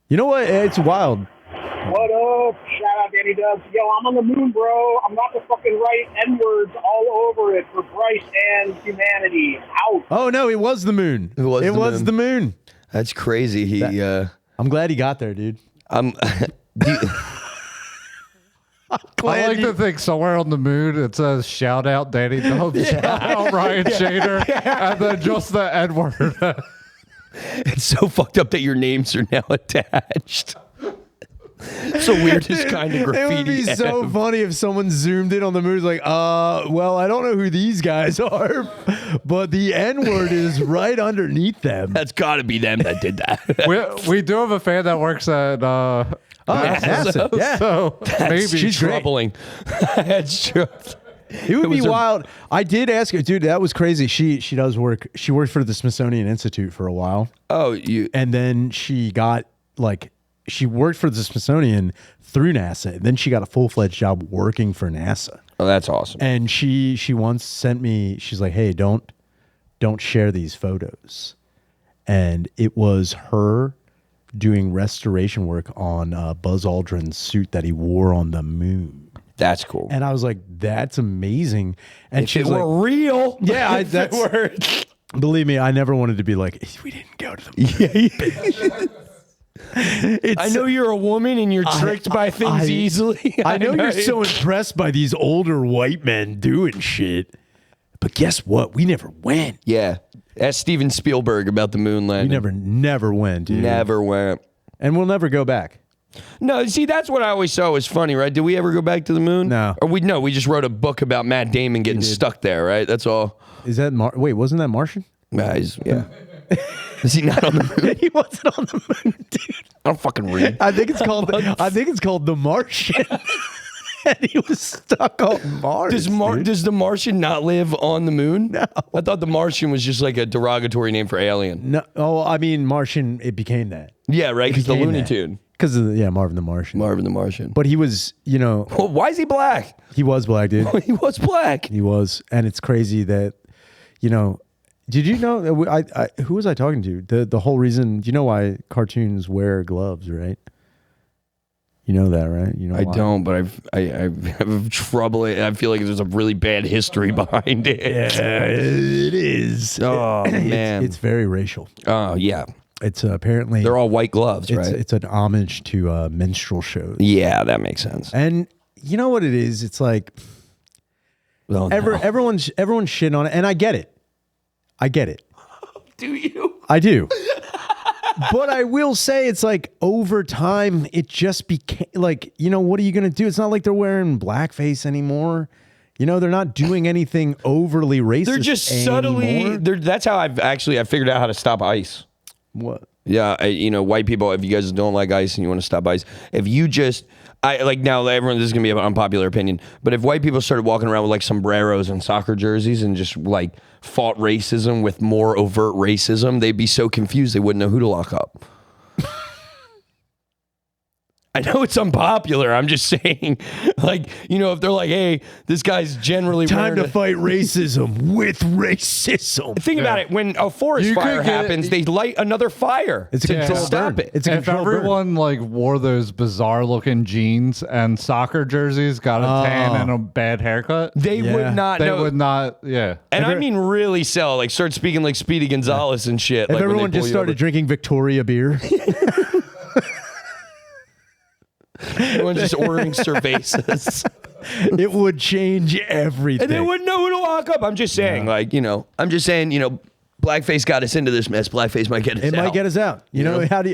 Speaker 1: You know what? It's wild.
Speaker 4: What up? Shout out Danny Dubs. Yo, I'm on the moon, bro. I'm about to fucking write N-words all over it for Bryce and humanity. Out.
Speaker 1: Oh, no, it was the moon. It was the moon.
Speaker 2: That's crazy.
Speaker 1: I'm glad he got there, dude.
Speaker 2: I'm
Speaker 3: I like to think somewhere on the moon it says shout out Danny Dubs, shout out Ryan Shader, and then just the N-word.
Speaker 2: It's so fucked up that your names are now attached. It's the weirdest kind of graffiti.
Speaker 1: It would be so funny if someone zoomed in on the moon, like, well, I don't know who these guys are, but the N-word is right underneath them.
Speaker 2: That's got to be them that did that.
Speaker 3: we do have a fan that works at
Speaker 1: NASA. Yeah.
Speaker 3: So maybe
Speaker 1: she's
Speaker 2: troubling. That's true.
Speaker 1: It would be wild. I did ask her, dude. That was crazy. She does work. She worked for the Smithsonian Institute for a while.
Speaker 2: Oh,
Speaker 1: and then she got she worked for the Smithsonian through NASA. And then she got a full-fledged job working for NASA.
Speaker 2: Oh, that's awesome.
Speaker 1: And she once sent me. She's like, hey, don't share these photos. And it was her doing restoration work on Buzz Aldrin's suit that he wore on the moon.
Speaker 2: That's cool.
Speaker 1: And I was like, that's amazing. And
Speaker 2: if it were real.
Speaker 1: Yeah, believe me, I never wanted to be like, we didn't go to the moon.
Speaker 2: I know you're a woman and you're tricked by things easily.
Speaker 1: I know you're so impressed by these older white men doing shit. But guess what? We never went.
Speaker 2: Yeah. Ask Steven Spielberg about the moon landing.
Speaker 1: We never went, dude.
Speaker 2: Never went.
Speaker 1: And we'll never go back.
Speaker 2: No, see, that's what I always saw was funny, right? Did we ever go back to the moon?
Speaker 1: No.
Speaker 2: Or we just wrote a book about Matt Damon getting stuck there, right? That's all.
Speaker 1: Is that wait, wasn't that Martian?
Speaker 2: Yeah. Is he not on the moon?
Speaker 1: He wasn't on the moon, dude.
Speaker 2: I don't fucking read.
Speaker 1: I think it's called The Martian. And he was stuck on Mars.
Speaker 2: Does the Martian not live on the moon?
Speaker 1: No.
Speaker 2: I thought the Martian was just like a derogatory name for alien.
Speaker 1: No. Oh, I mean, Martian, it became that.
Speaker 2: Yeah, right? Because the Looney Tune.
Speaker 1: Because of Marvin the Martian.
Speaker 2: Marvin the Martian.
Speaker 1: But he was,
Speaker 2: Well, why is he black?
Speaker 1: He was black, dude.
Speaker 2: He was black.
Speaker 1: He was. And it's crazy that, did you know, who was I talking to? The whole reason, you know why cartoons wear gloves, right? You know that, right? You know
Speaker 2: I
Speaker 1: why?
Speaker 2: don't, but I have trouble. I feel like there's a really bad history behind it.
Speaker 1: Yeah, it is.
Speaker 2: Oh, man.
Speaker 1: It's very racial.
Speaker 2: Oh, yeah.
Speaker 1: It's apparently...
Speaker 2: They're all white gloves, right?
Speaker 1: It's an homage to minstrel shows.
Speaker 2: Yeah, that makes sense.
Speaker 1: And you know what it is? It's like... Everyone's shitting on it, and I get it.
Speaker 2: Do you?
Speaker 1: I do. But I will say it's like over time, it just became like, what are you going to do? It's not like they're wearing blackface anymore. They're not doing anything overly racist.
Speaker 2: They're just subtly. That's how I figured out how to stop ICE.
Speaker 1: What?
Speaker 2: Yeah, white people, if you guys don't like ICE and you want to stop ICE, if you just... now everyone, this is going to be an unpopular opinion, but if white people started walking around with like sombreros and soccer jerseys and just like fought racism with more overt racism, they'd be so confused they wouldn't know who to lock up. I know it's unpopular. I'm just saying, if they're like, hey, this guy's generally
Speaker 1: time to fight racism with racism.
Speaker 2: Think about it. When a forest fire happens, they light another fire to stop it.
Speaker 1: It's a
Speaker 3: if everyone wore those bizarre looking jeans and soccer jerseys, got a tan and a bad haircut,
Speaker 2: they would not know.
Speaker 3: They would not, yeah.
Speaker 2: And I mean really sell, start speaking like Speedy Gonzalez and shit.
Speaker 1: If everyone just started drinking Victoria beer.
Speaker 2: Everyone's just ordering cervezas.
Speaker 1: It would change everything.
Speaker 2: And they wouldn't know who to lock up. I'm just saying, Blackface got us into this mess. Blackface might get us out.
Speaker 1: It might get us out. You know, how do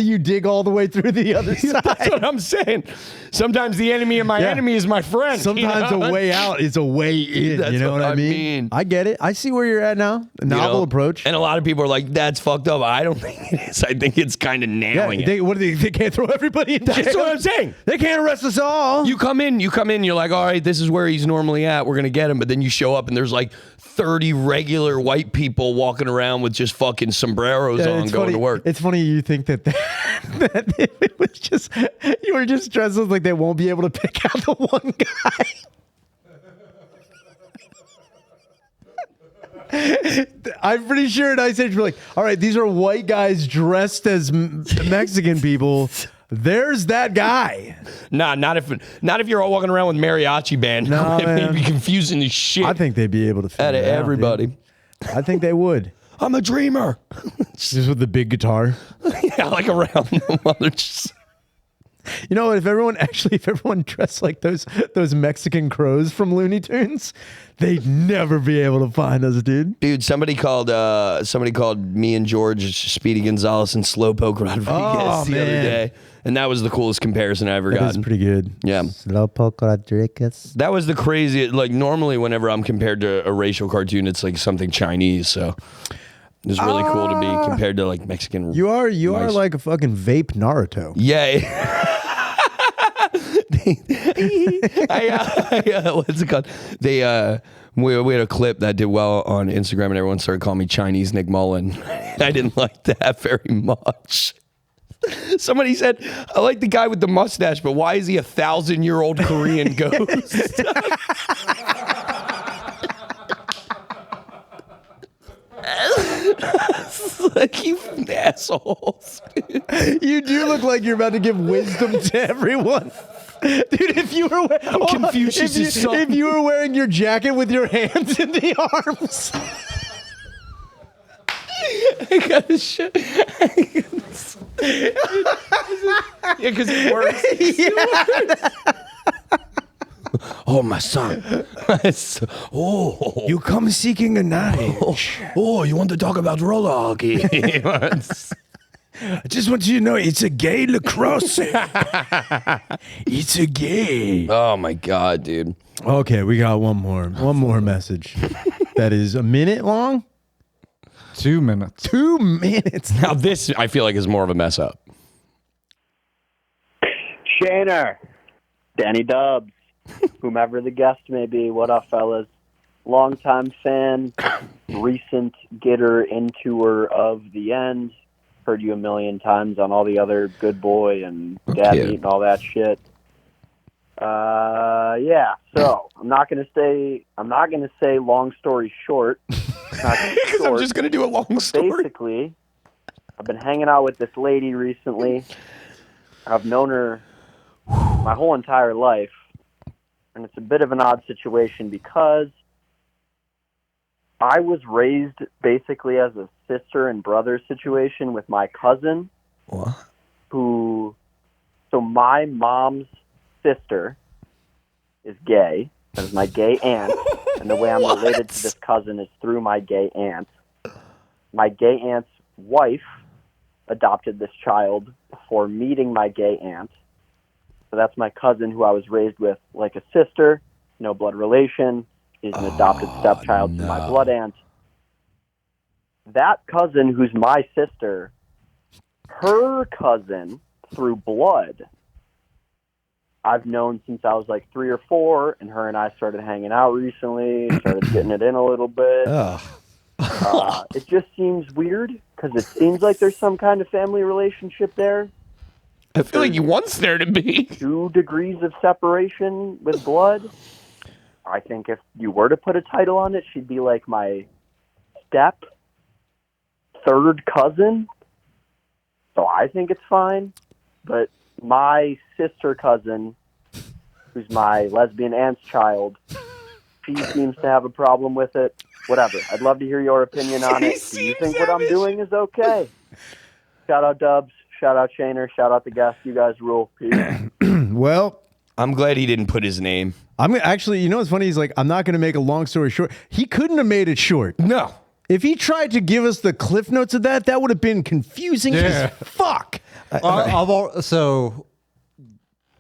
Speaker 1: you dig all the way through the other side?
Speaker 2: That's what I'm saying. Sometimes the enemy of my enemy is my friend.
Speaker 1: Sometimes a way out is a way in.
Speaker 2: That's
Speaker 1: you know what I mean? I get it. I see where you're at now. A novel approach.
Speaker 2: And a lot of people are like, that's fucked up. I don't think it is. I think it's kind of nailing it.
Speaker 1: They can't throw everybody in jail.
Speaker 2: That's what I'm saying.
Speaker 1: They can't arrest us all.
Speaker 2: You come in, you're like, all right, this is where he's normally at. We're going to get him. But then you show up and there's like 30 regular white people walking around with just fucking sombreros on going to work.
Speaker 1: It's funny you think that it was just, you were just dressed like they won't be able to pick out the one guy. I'm pretty sure at Ice Age we're like, all right, these are white guys dressed as Mexican people. There's that guy.
Speaker 2: Nah, not if you're all walking around with mariachi band.
Speaker 1: No,
Speaker 2: it'd be confusing as shit.
Speaker 1: I think they'd be able to figure
Speaker 2: out of
Speaker 1: it out,
Speaker 2: everybody.
Speaker 1: Dude. I think they would.
Speaker 2: I'm a dreamer.
Speaker 1: Just with the big guitar.
Speaker 2: Yeah, like around them while they're just.
Speaker 1: You know, if everyone dressed like those Mexican crows from Looney Tunes, they'd never be able to find us, dude.
Speaker 2: Dude, somebody called me and George Speedy Gonzalez and Slowpoke Rodriguez the other day. And that was the coolest comparison I ever got.
Speaker 1: That's pretty good.
Speaker 2: Yeah.
Speaker 1: Slowpoke Rodriguez.
Speaker 2: That was the craziest. Like, normally whenever I'm compared to a racial cartoon, it's like something Chinese. So it's really cool to be compared to like Mexican.
Speaker 1: You are like a fucking vape Naruto.
Speaker 2: Yeah. What's it called? We had a clip that did well on Instagram, and everyone started calling me Chinese Nick Mullen. I didn't like that very much. Somebody said, I like the guy with the mustache, but why is he 1,000-year-old Korean ghost? Like, you assholes.
Speaker 1: You do look like you're about to give wisdom to everyone. Dude, if you were
Speaker 2: Confucius' son.
Speaker 1: If you were wearing your jacket with your hands in the arms.
Speaker 2: I gotta show. Yeah, because it works. Oh, my son.
Speaker 1: You come seeking a knowledge.
Speaker 2: Oh, you want to talk about roller hockey?
Speaker 1: I just want you to know it's a gay lacrosse. It's a gay.
Speaker 2: Oh, my God, dude.
Speaker 1: Okay, we got one more message. That is a minute long.
Speaker 3: 2 minutes.
Speaker 1: 2 minutes.
Speaker 2: Now this, I feel like, is more of a mess up.
Speaker 5: Shaner, Danny Dubs, whomever the guest may be, what up, fellas? Longtime fan, recent getter intoer of the end. Heard you a million times on all the other Good Boy and Dad Meat and all that shit. Yeah. So I'm not gonna say long story short.
Speaker 2: Because I'm just gonna do a long story.
Speaker 5: Basically, I've been hanging out with this lady recently. I've known her my whole entire life, and it's a bit of an odd situation because I was raised basically as a sister and brother situation with my cousin.
Speaker 2: What?
Speaker 5: So my mom's sister is gay. That is my gay aunt. And the way I'm related to this cousin is through my gay aunt. My gay aunt's wife adopted this child before meeting my gay aunt. So that's my cousin who I was raised with like a sister, no blood relation. Is an adopted stepchild to my blood aunt. That cousin who's my sister, her cousin through blood, I've known since I was like 3 or 4, and her and I started hanging out recently, started getting it in a little bit. It just seems weird because it seems like there's some kind of family relationship there.
Speaker 2: I feel like he wants there to be
Speaker 5: 2 degrees of separation with blood. I think if you were to put a title on it, she'd be like my step third cousin. So I think it's fine. But my sister cousin, who's my lesbian aunt's child, she seems to have a problem with it. Whatever. I'd love to hear your opinion on it. Do you think what I'm doing is okay? Shout out Dubs. Shout out Shaner. Shout out the guests. You guys rule. Peace.
Speaker 1: Well,
Speaker 2: I'm glad he didn't put his name.
Speaker 1: I'm actually, you know what's funny? He's like, I'm not going to make a long story short. He couldn't have made it short.
Speaker 2: No.
Speaker 1: If he tried to give us the cliff notes of that would have been confusing as fuck.
Speaker 3: So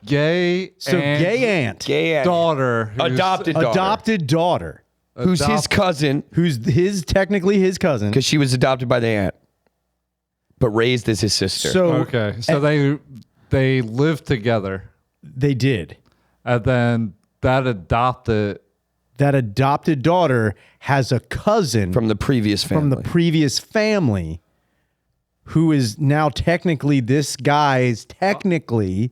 Speaker 3: gay aunt, daughter,
Speaker 2: adopted daughter, who's his cousin,
Speaker 1: who's technically his cousin
Speaker 2: because she was adopted by the aunt, but raised as his sister.
Speaker 3: So they lived together.
Speaker 1: They did,
Speaker 3: and then that adopted
Speaker 1: daughter has a cousin
Speaker 2: from the previous
Speaker 1: family, who is now technically this guy's technically.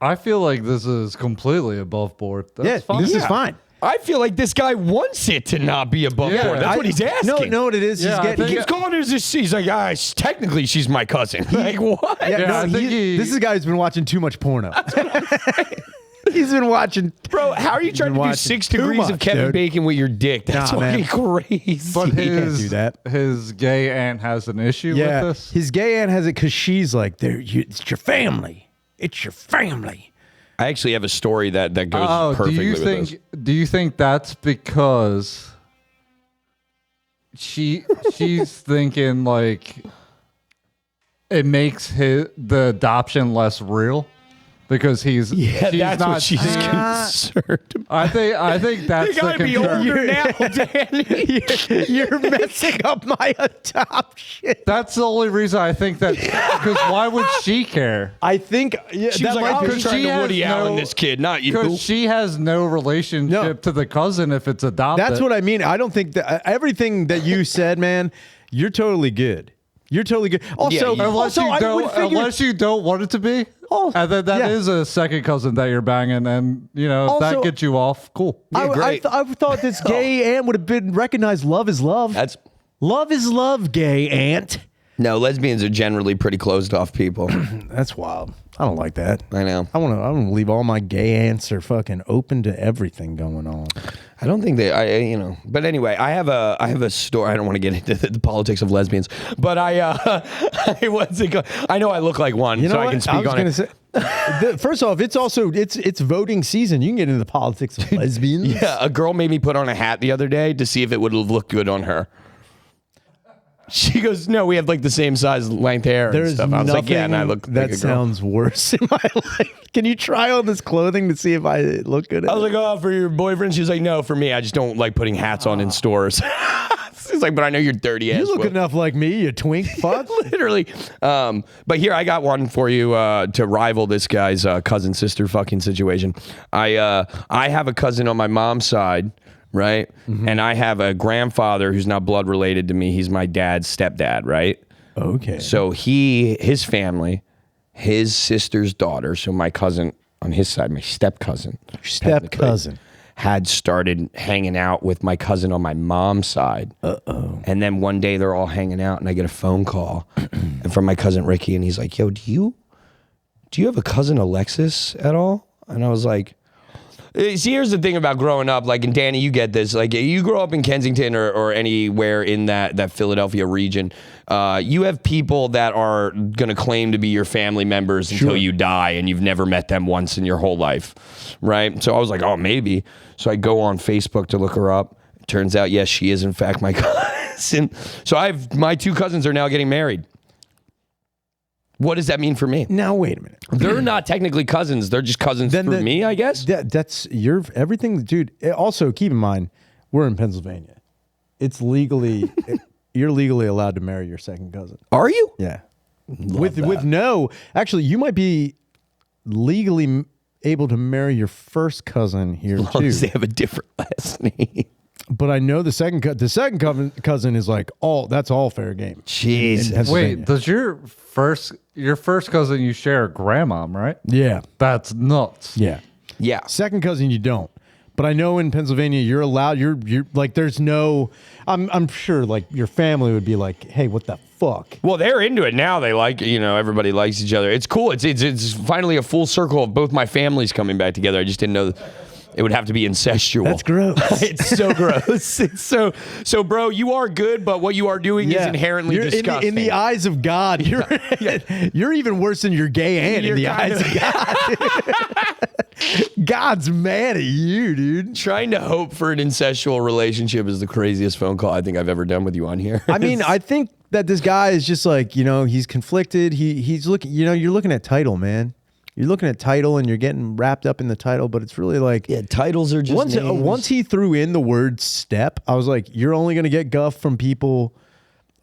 Speaker 3: I feel like this is completely above board. That's fine.
Speaker 1: This is fine.
Speaker 2: I feel like this guy wants it to not be above board. That's what he's asking.
Speaker 1: No, what it is.
Speaker 2: He keeps calling her this. He's like, technically, she's my cousin. Like, what?
Speaker 1: This is a guy who's been watching too much porno. He's been watching.
Speaker 2: Bro, how are you trying to do 6 degrees of Kevin Bacon with your dick? That's fucking crazy.
Speaker 3: But
Speaker 1: He can't do that.
Speaker 3: His gay aunt has an issue with this.
Speaker 1: His gay aunt has it because she's like, it's your family. It's your family.
Speaker 2: I actually have a story that goes perfectly with this.
Speaker 3: Do you think that's because she's thinking like it makes the adoption less real? Because she's
Speaker 2: that's
Speaker 3: not
Speaker 2: what she's concerned about.
Speaker 3: I think that's
Speaker 2: you gotta be older now, Danny.
Speaker 1: You're messing up my adoption.
Speaker 3: That's the only reason I think that. Because why would she care?
Speaker 1: I think
Speaker 2: she's like, I'm just trying to Woody Allen this kid, not you.
Speaker 3: Because she has no relationship to the cousin if it's adopted.
Speaker 1: That's what I mean. I don't think that everything that you said, man. You're totally good. You're totally good. Also,
Speaker 3: unless you don't want it to be. And then that is a second cousin that you're banging, and if that gets you off, cool.
Speaker 1: I thought this gay aunt would have been recognized. Love is love. Love is love, gay aunt.
Speaker 2: No, lesbians are generally pretty closed off people.
Speaker 1: That's wild. I don't like that.
Speaker 2: I know. I
Speaker 1: want to leave all my gay aunts are fucking open to everything going on.
Speaker 2: I don't think But anyway, I have a story. I don't want to get into the politics of lesbians, but I know I look like one, so I can speak on it.
Speaker 1: First off, it's voting season. You can get into the politics of lesbians.
Speaker 2: Yeah, a girl made me put on a hat the other day to see if it would look good on her. She goes, no, we have like the same size length hair and stuff. I was like, yeah, and I look
Speaker 1: that
Speaker 2: like a
Speaker 1: sounds
Speaker 2: girl.
Speaker 1: Worse in my life. Can you try on this clothing to see if I look good?
Speaker 2: I was like, oh, for your boyfriend? She was like, no, for me. I just don't like putting hats on in stores. She's like, but I know you're dirty ass.
Speaker 1: You look enough like me, you twink fuck.
Speaker 2: Literally. But here, I got one for you to rival this guy's cousin sister fucking situation. I have a cousin on my mom's side. Right. Mm-hmm. And I have a grandfather who's not blood related to me. He's my dad's stepdad. Right.
Speaker 1: Okay.
Speaker 2: So his family, his sister's daughter. So my cousin on his side, my step cousin, had started hanging out with my cousin on my mom's side. And then one day they're all hanging out and I get a phone call and from my cousin Ricky. And he's like, yo, do you have a cousin Alexis at all? And I was like, see, here's the thing about growing up, like, and Danny, you get this, like, you grow up in Kensington or anywhere in that Philadelphia region, you have people that are going to claim to be your family members until you die, and you've never met them once in your whole life, right? So I was like, oh, maybe. So I go on Facebook to look her up. It turns out, yes, she is, in fact, my cousin. So my 2 cousins are now getting married. What does that mean for me?
Speaker 1: Now, wait a minute.
Speaker 2: They're not technically cousins. They're just cousins for me, I guess.
Speaker 1: That's your everything, dude. Also, keep in mind, we're in Pennsylvania. It's legally, you're legally allowed to marry your second cousin.
Speaker 2: Are you?
Speaker 1: Yeah. Actually, you might be legally able to marry your first cousin here
Speaker 2: as long as they have a different last name.
Speaker 1: But I know the second cousin is like that's all fair game.
Speaker 2: Jesus.
Speaker 3: Wait, does your first cousin you share a grandmom, right?
Speaker 1: Yeah.
Speaker 3: That's nuts.
Speaker 1: Yeah.
Speaker 2: Yeah.
Speaker 1: Second cousin you don't. But I know in Pennsylvania you're allowed. You're like there's no. I'm sure like your family would be like, hey, what the fuck?
Speaker 2: Well, they're into it now. They like everybody likes each other. It's cool. It's finally a full circle of both my families coming back together. I just didn't know it would have to be incestual.
Speaker 1: That's gross.
Speaker 2: It's so gross. It's so, bro, you are good, but what you are doing is inherently disgusting.
Speaker 1: In the eyes of God, you're even worse than your gay aunt in the eyes of God. God's mad at you, dude.
Speaker 2: Trying to hope for an incestual relationship is the craziest phone call I think I've ever done with you on here.
Speaker 1: I mean, I think that this guy is just like, he's conflicted. He's looking, you're looking at title, man. You're looking at title and you're getting wrapped up in the title, but it's really like,
Speaker 2: yeah, titles are just
Speaker 1: once he threw in the word step, I was like, you're only going to get guff from people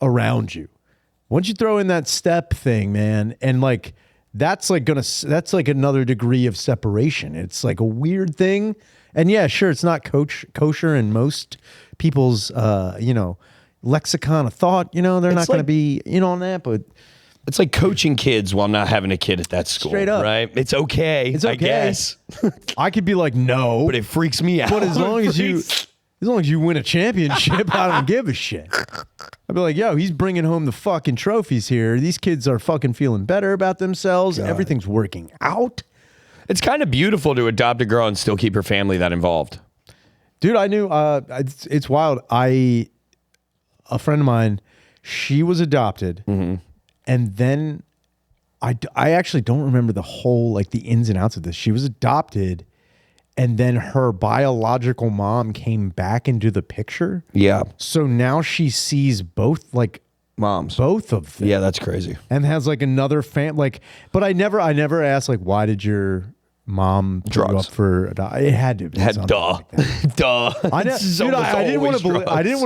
Speaker 1: around you. Once you throw in that step thing, man, and like, that's like another degree of separation. It's like a weird thing. And yeah, sure, it's not kosher in most people's, lexicon of thought, they're not going to be on that, but
Speaker 2: it's like coaching kids while not having a kid at that school.
Speaker 1: Straight up.
Speaker 2: Right? It's okay.
Speaker 1: It's okay.
Speaker 2: I guess.
Speaker 1: I could be like, no.
Speaker 2: But it freaks me out.
Speaker 1: But as long as you win a championship, I don't give a shit. I'd be like, yo, he's bringing home the fucking trophies here. These kids are fucking feeling better about themselves. God. Everything's working out.
Speaker 2: It's kind of beautiful to adopt a girl and still keep her family that involved.
Speaker 1: Dude, I knew, it's wild. A friend of mine, she was adopted. Mm-hmm. And then I actually don't remember the whole, like the ins and outs of this. She was adopted. And then her biological mom came back into the picture.
Speaker 2: Yeah.
Speaker 1: So now she sees both, like,
Speaker 2: moms,
Speaker 1: both of them.
Speaker 2: Yeah, that's crazy.
Speaker 1: And has like another but I never asked, like, why did your mom
Speaker 2: drugs
Speaker 1: you up for it had to be
Speaker 2: duh.
Speaker 1: Like
Speaker 2: duh.
Speaker 1: I didn't want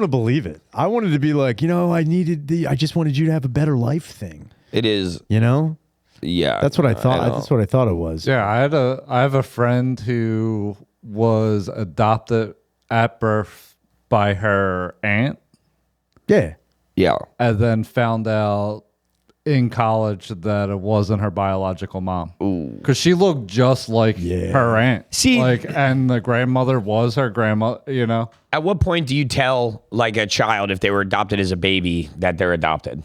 Speaker 1: to believe it. I wanted to be like, I just wanted you to have a better life thing.
Speaker 2: It is. Yeah,
Speaker 1: that's what I thought. That's what I thought it was.
Speaker 3: Yeah, I have a friend who was adopted at birth by her aunt.
Speaker 1: Yeah.
Speaker 2: Yeah.
Speaker 3: And then found out in college that it wasn't her biological mom. Because she looked just like her aunt.
Speaker 2: See,
Speaker 3: and the grandmother was her grandma,
Speaker 2: At what point do you tell like a child if they were adopted as a baby that they're adopted?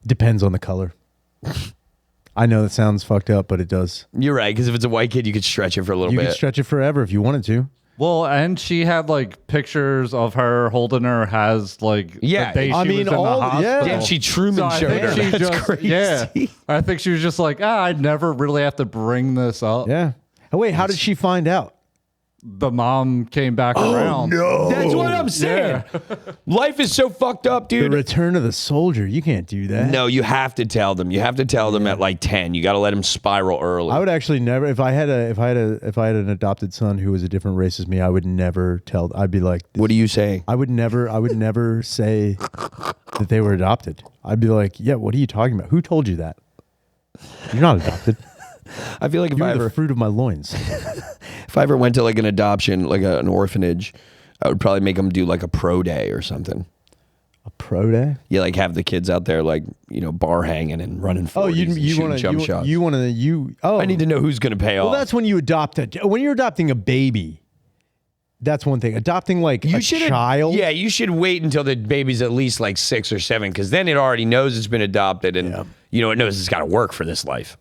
Speaker 1: Depends on the color. I know that sounds fucked up, but it does.
Speaker 2: You're right, because if it's a white kid, you could stretch it for a little bit.
Speaker 1: You could stretch it forever if you wanted to.
Speaker 3: Well, and she had like pictures of her holding her as like the day she was in the hospital.
Speaker 2: Yeah, she Truman showed her. That's crazy.
Speaker 3: Yeah, I think she was just like, I'd never really have to bring this up.
Speaker 1: Yeah. Oh wait, how did she find out?
Speaker 3: The mom came back around.
Speaker 2: No, that's what I'm saying. Yeah. Life is so fucked up, dude.
Speaker 1: The return of the soldier. You can't do that.
Speaker 2: No, you have to tell them. You have to tell them at like 10. You got to let them spiral early.
Speaker 1: I would actually never. If I had an adopted son who was a different race as me, I would never tell. I'd be like,
Speaker 2: "What are you saying?"
Speaker 1: I would never say that they were adopted. I'd be like, "Yeah, what are you talking about? Who told you that? You're not adopted."
Speaker 2: I feel like if
Speaker 1: You're the fruit of my loins.
Speaker 2: If I ever went to like an adoption, like an orphanage, I would probably make them do like a pro day or something.
Speaker 1: A pro day?
Speaker 2: Yeah, like have the kids out there, like bar hanging and running. 40s
Speaker 1: you want to
Speaker 2: jump shots.
Speaker 1: I
Speaker 2: need to know who's going to pay off.
Speaker 1: Well, that's when you adopt when you're adopting a baby. That's one thing. Adopting like a child.
Speaker 2: Yeah, you should wait until the baby's at least like 6 or 7, because then it already knows it's been adopted, and it knows it's got to work for this life.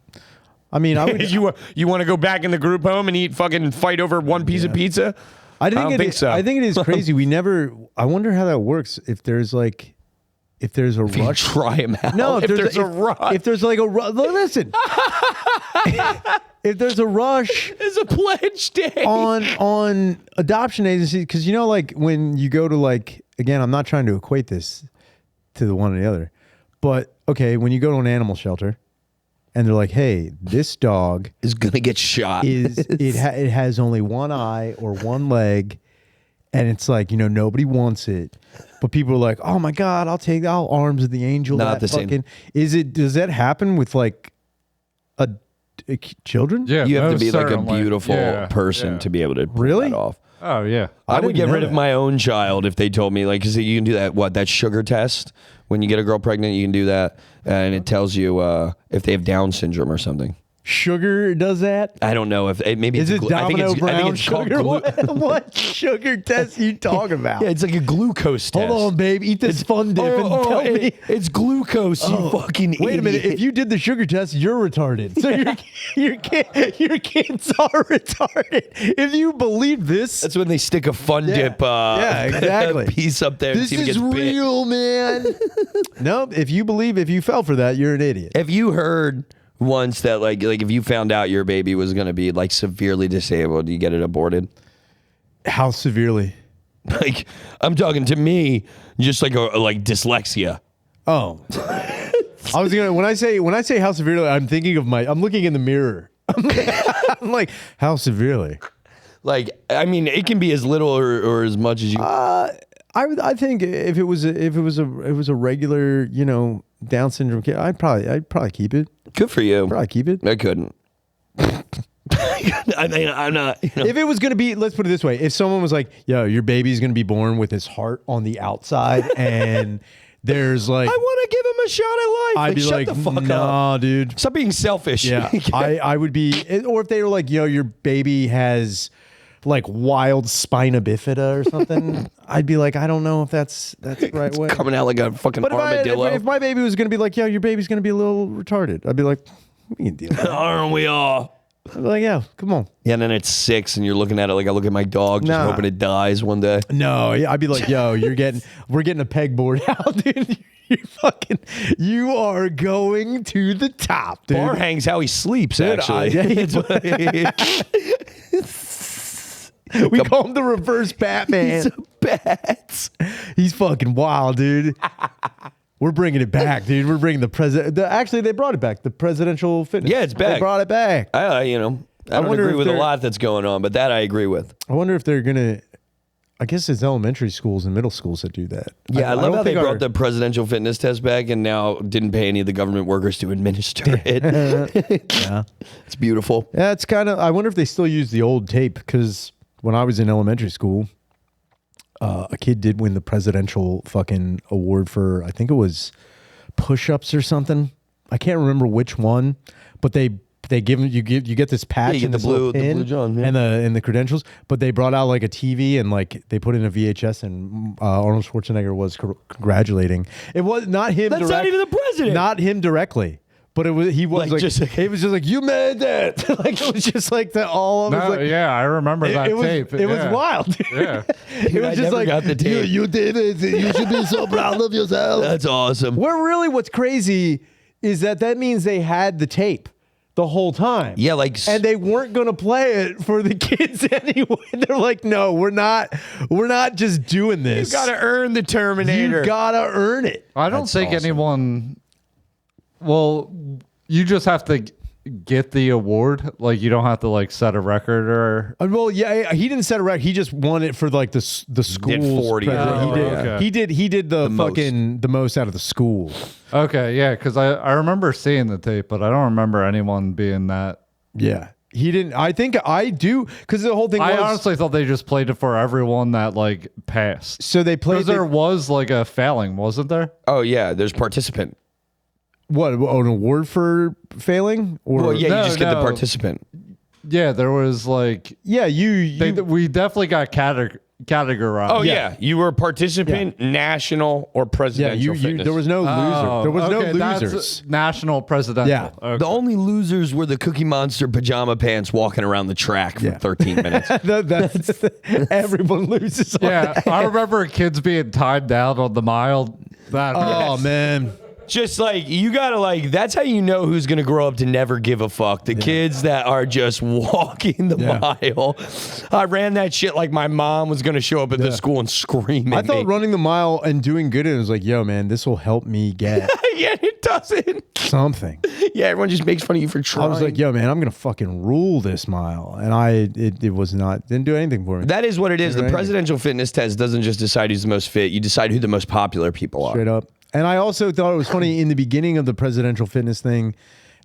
Speaker 1: I mean, I would,
Speaker 2: you want to go back in the group home and fight over one piece of pizza?
Speaker 1: I don't think so. I think it is crazy. I wonder how that works. If there's a rush,
Speaker 2: you try him out.
Speaker 1: No,
Speaker 2: if there's a rush.
Speaker 1: If there's like a listen. If there's a rush,
Speaker 2: it's a pledge day
Speaker 1: on adoption agencies, because like when you go to again, I'm not trying to equate this to the one or the other, but okay, when you go to an animal shelter. And they're like, "Hey, this dog
Speaker 2: is gonna get shot.
Speaker 1: It has only one eye or one leg, and it's like nobody wants it, but people are like, oh my god, I'll arms of the angel."
Speaker 2: Not the same.
Speaker 1: Does that happen with children?
Speaker 3: Yeah,
Speaker 2: you have to be like a beautiful person to be able to pull that off.
Speaker 3: Oh yeah,
Speaker 2: I would get rid of my own child if they told me because you can do that sugar test when you get a girl pregnant. You can do that, and it tells you if they have Down syndrome or something.
Speaker 1: Sugar does that?
Speaker 2: I don't know if maybe
Speaker 1: is it Domino Brown sugar? What sugar test are you talking about?
Speaker 2: Yeah, it's like a glucose test.
Speaker 1: Hold on, babe. Eat this fun dip and tell me
Speaker 2: it's glucose. You fucking
Speaker 1: wait
Speaker 2: idiot.
Speaker 1: a minute. If you did the sugar test, you're retarded. So your kids are retarded. If you believe this,
Speaker 2: that's when they stick a fun dip.
Speaker 1: Exactly.
Speaker 2: Piece up there.
Speaker 1: This is real, man. No, if you fell for that, you're an idiot.
Speaker 2: Have you heard once that like if you found out your baby was going to be like severely disabled, you get it aborted?
Speaker 1: How severely?
Speaker 2: Like I'm talking to me, just like dyslexia.
Speaker 1: Oh, I was gonna when I say how severely, I'm thinking of I'm looking in the mirror. I'm like, how severely?
Speaker 2: Like, I mean, it can be as little or as much as you.
Speaker 1: I think if it was a regular, Down syndrome kid, I'd probably keep it.
Speaker 2: Good for you.
Speaker 1: Probably keep it.
Speaker 2: I couldn't. I mean, I'm not.
Speaker 1: If it was going to be, let's put it this way: if someone was like, "Yo, your baby's going to be born with his heart on the outside," and there's like,
Speaker 2: I want to give him a shot at life.
Speaker 1: I'd be
Speaker 2: shut
Speaker 1: like,
Speaker 2: the fuck
Speaker 1: nah,
Speaker 2: up,
Speaker 1: dude.
Speaker 2: Stop being selfish.
Speaker 1: Yeah, I would be. Or if they were like, "Yo, your baby has like wild spina bifida or something," I'd be like, I don't know if that's the right way.
Speaker 2: Coming out like a fucking armadillo.
Speaker 1: If my baby was going to be like, "Yo, your baby's going to be a little retarded," I'd be like, we can deal with that.
Speaker 2: Aren't we all?
Speaker 1: I'd be like, yeah, come on.
Speaker 2: Yeah, and then it's 6 and you're looking at it like I look at my dog, just hoping it dies one day.
Speaker 1: No, I'd be like, yo, we're getting a pegboard out, dude. You are going to the top, dude.
Speaker 2: Bar hangs how he sleeps,
Speaker 1: Dude,
Speaker 2: actually.
Speaker 1: We call him the reverse Batman.
Speaker 2: He's a bat.
Speaker 1: He's fucking wild, dude. We're bringing it back, dude. We're bringing the president. Actually, they brought it back. The presidential fitness.
Speaker 2: Yeah, it's back.
Speaker 1: They brought it back.
Speaker 2: I don't agree with a lot that's going on, but that I agree with.
Speaker 1: I wonder if they're gonna. I guess it's elementary schools and middle schools that do that.
Speaker 2: Yeah, I love how they brought the presidential fitness test back and now didn't pay any of the government workers to administer it.
Speaker 1: Yeah,
Speaker 2: it's beautiful.
Speaker 1: Yeah, it's kind of. I wonder if they still use the old tape because when I was in elementary school, a kid did win the presidential fucking award for, I think it was push-ups or something. I can't remember which one, but they give him, you get this patch and
Speaker 2: the
Speaker 1: this little pin
Speaker 2: blue John, yeah.
Speaker 1: and the credentials. But they brought out like a TV and like they put in a VHS and Arnold Schwarzenegger was congratulating. It was not him.
Speaker 2: That's not even the president.
Speaker 1: Not him directly. But it was he was like it was just like you made that. Like it was just like that all of it. Like,
Speaker 3: yeah, I remember that
Speaker 1: it was,
Speaker 3: tape.
Speaker 1: It was wild. Dude.
Speaker 3: Yeah.
Speaker 1: It was just like
Speaker 2: got the tape.
Speaker 1: You did it. You should be so proud of yourself.
Speaker 2: That's awesome.
Speaker 1: What's crazy is that means they had the tape the whole time.
Speaker 2: Yeah, like,
Speaker 1: and they weren't going to play it for the kids anyway. They're like, no, we're not just doing this.
Speaker 2: You got to earn the Terminator.
Speaker 1: You got to earn it.
Speaker 3: I don't think anyone. Well, you just have to get the award. Like you don't have to like set a record or.
Speaker 1: Well, yeah, he didn't set a record. He just won it for like the school.
Speaker 2: Did 40.
Speaker 1: He did the fucking the most out of the school.
Speaker 3: Okay, yeah, because I remember seeing the tape, but I don't remember anyone being that.
Speaker 1: Yeah. He didn't. I think I do because the whole thing.
Speaker 3: I honestly thought they just played it for everyone that like passed.
Speaker 1: So they played.
Speaker 3: Because there was like a failing, wasn't there?
Speaker 2: Oh yeah, there's participant.
Speaker 1: What, an award for failing? Or
Speaker 2: well, yeah, you just get the participant.
Speaker 3: Yeah, there was like we definitely got categorized.
Speaker 2: Oh yeah, you were participant, national, or presidential fitness.
Speaker 1: There was no loser. There was no losers.
Speaker 3: That's national presidential.
Speaker 1: Yeah.
Speaker 3: Okay.
Speaker 2: The only losers were the Cookie Monster pajama pants walking around the track for 13 minutes.
Speaker 1: Everyone loses.
Speaker 3: Yeah, I remember kids being tied down on the mile.
Speaker 1: Oh man.
Speaker 2: Just like you gotta like, that's how you know who's gonna grow up to never give a fuck. The kids that are just walking the mile. I ran that shit like my mom was gonna show up at the school and scream.
Speaker 1: I thought running the mile and doing good, it was like, yo, man, this will help me get.
Speaker 2: Yeah, it doesn't.
Speaker 1: Something.
Speaker 2: Yeah, everyone just makes fun of you for trying.
Speaker 1: I was like, yo, man, I'm gonna fucking rule this mile, and it was not, didn't do anything for me.
Speaker 2: That is what it is. The presidential fitness test doesn't just decide who's the most fit. You decide who the most popular people are.
Speaker 1: Straight up. And I also thought it was funny in the beginning of the presidential fitness thing,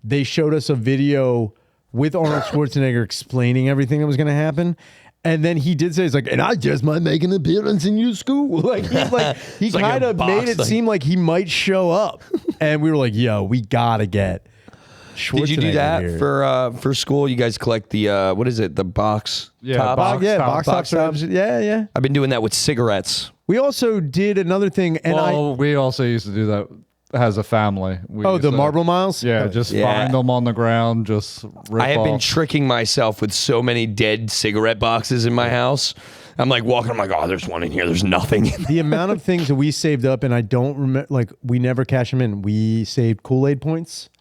Speaker 1: they showed us a video with Arnold Schwarzenegger explaining everything that was going to happen. And then he did say, he's like, and I just might make an appearance in your school. He kind of made it seem like he might show up. And we were like, yo, we got to get Schwarzenegger.
Speaker 2: Did you do that
Speaker 1: here.
Speaker 2: for school? You guys collect the, what is it? The box top?
Speaker 1: Box tops. Yeah.
Speaker 2: I've been doing that with cigarettes.
Speaker 1: We also did another thing. And
Speaker 3: we also used to do that as a family.
Speaker 1: The marble miles?
Speaker 3: Yeah, just find them on the ground, just rip
Speaker 2: I have been
Speaker 3: off.
Speaker 2: tricking myself with so many dead cigarette boxes in my house. I'm like walking, I'm like, oh, there's one in here. There's nothing in there.
Speaker 1: The amount of things that we saved up, and I don't remember, like, we never cash them in. We saved Kool-Aid points.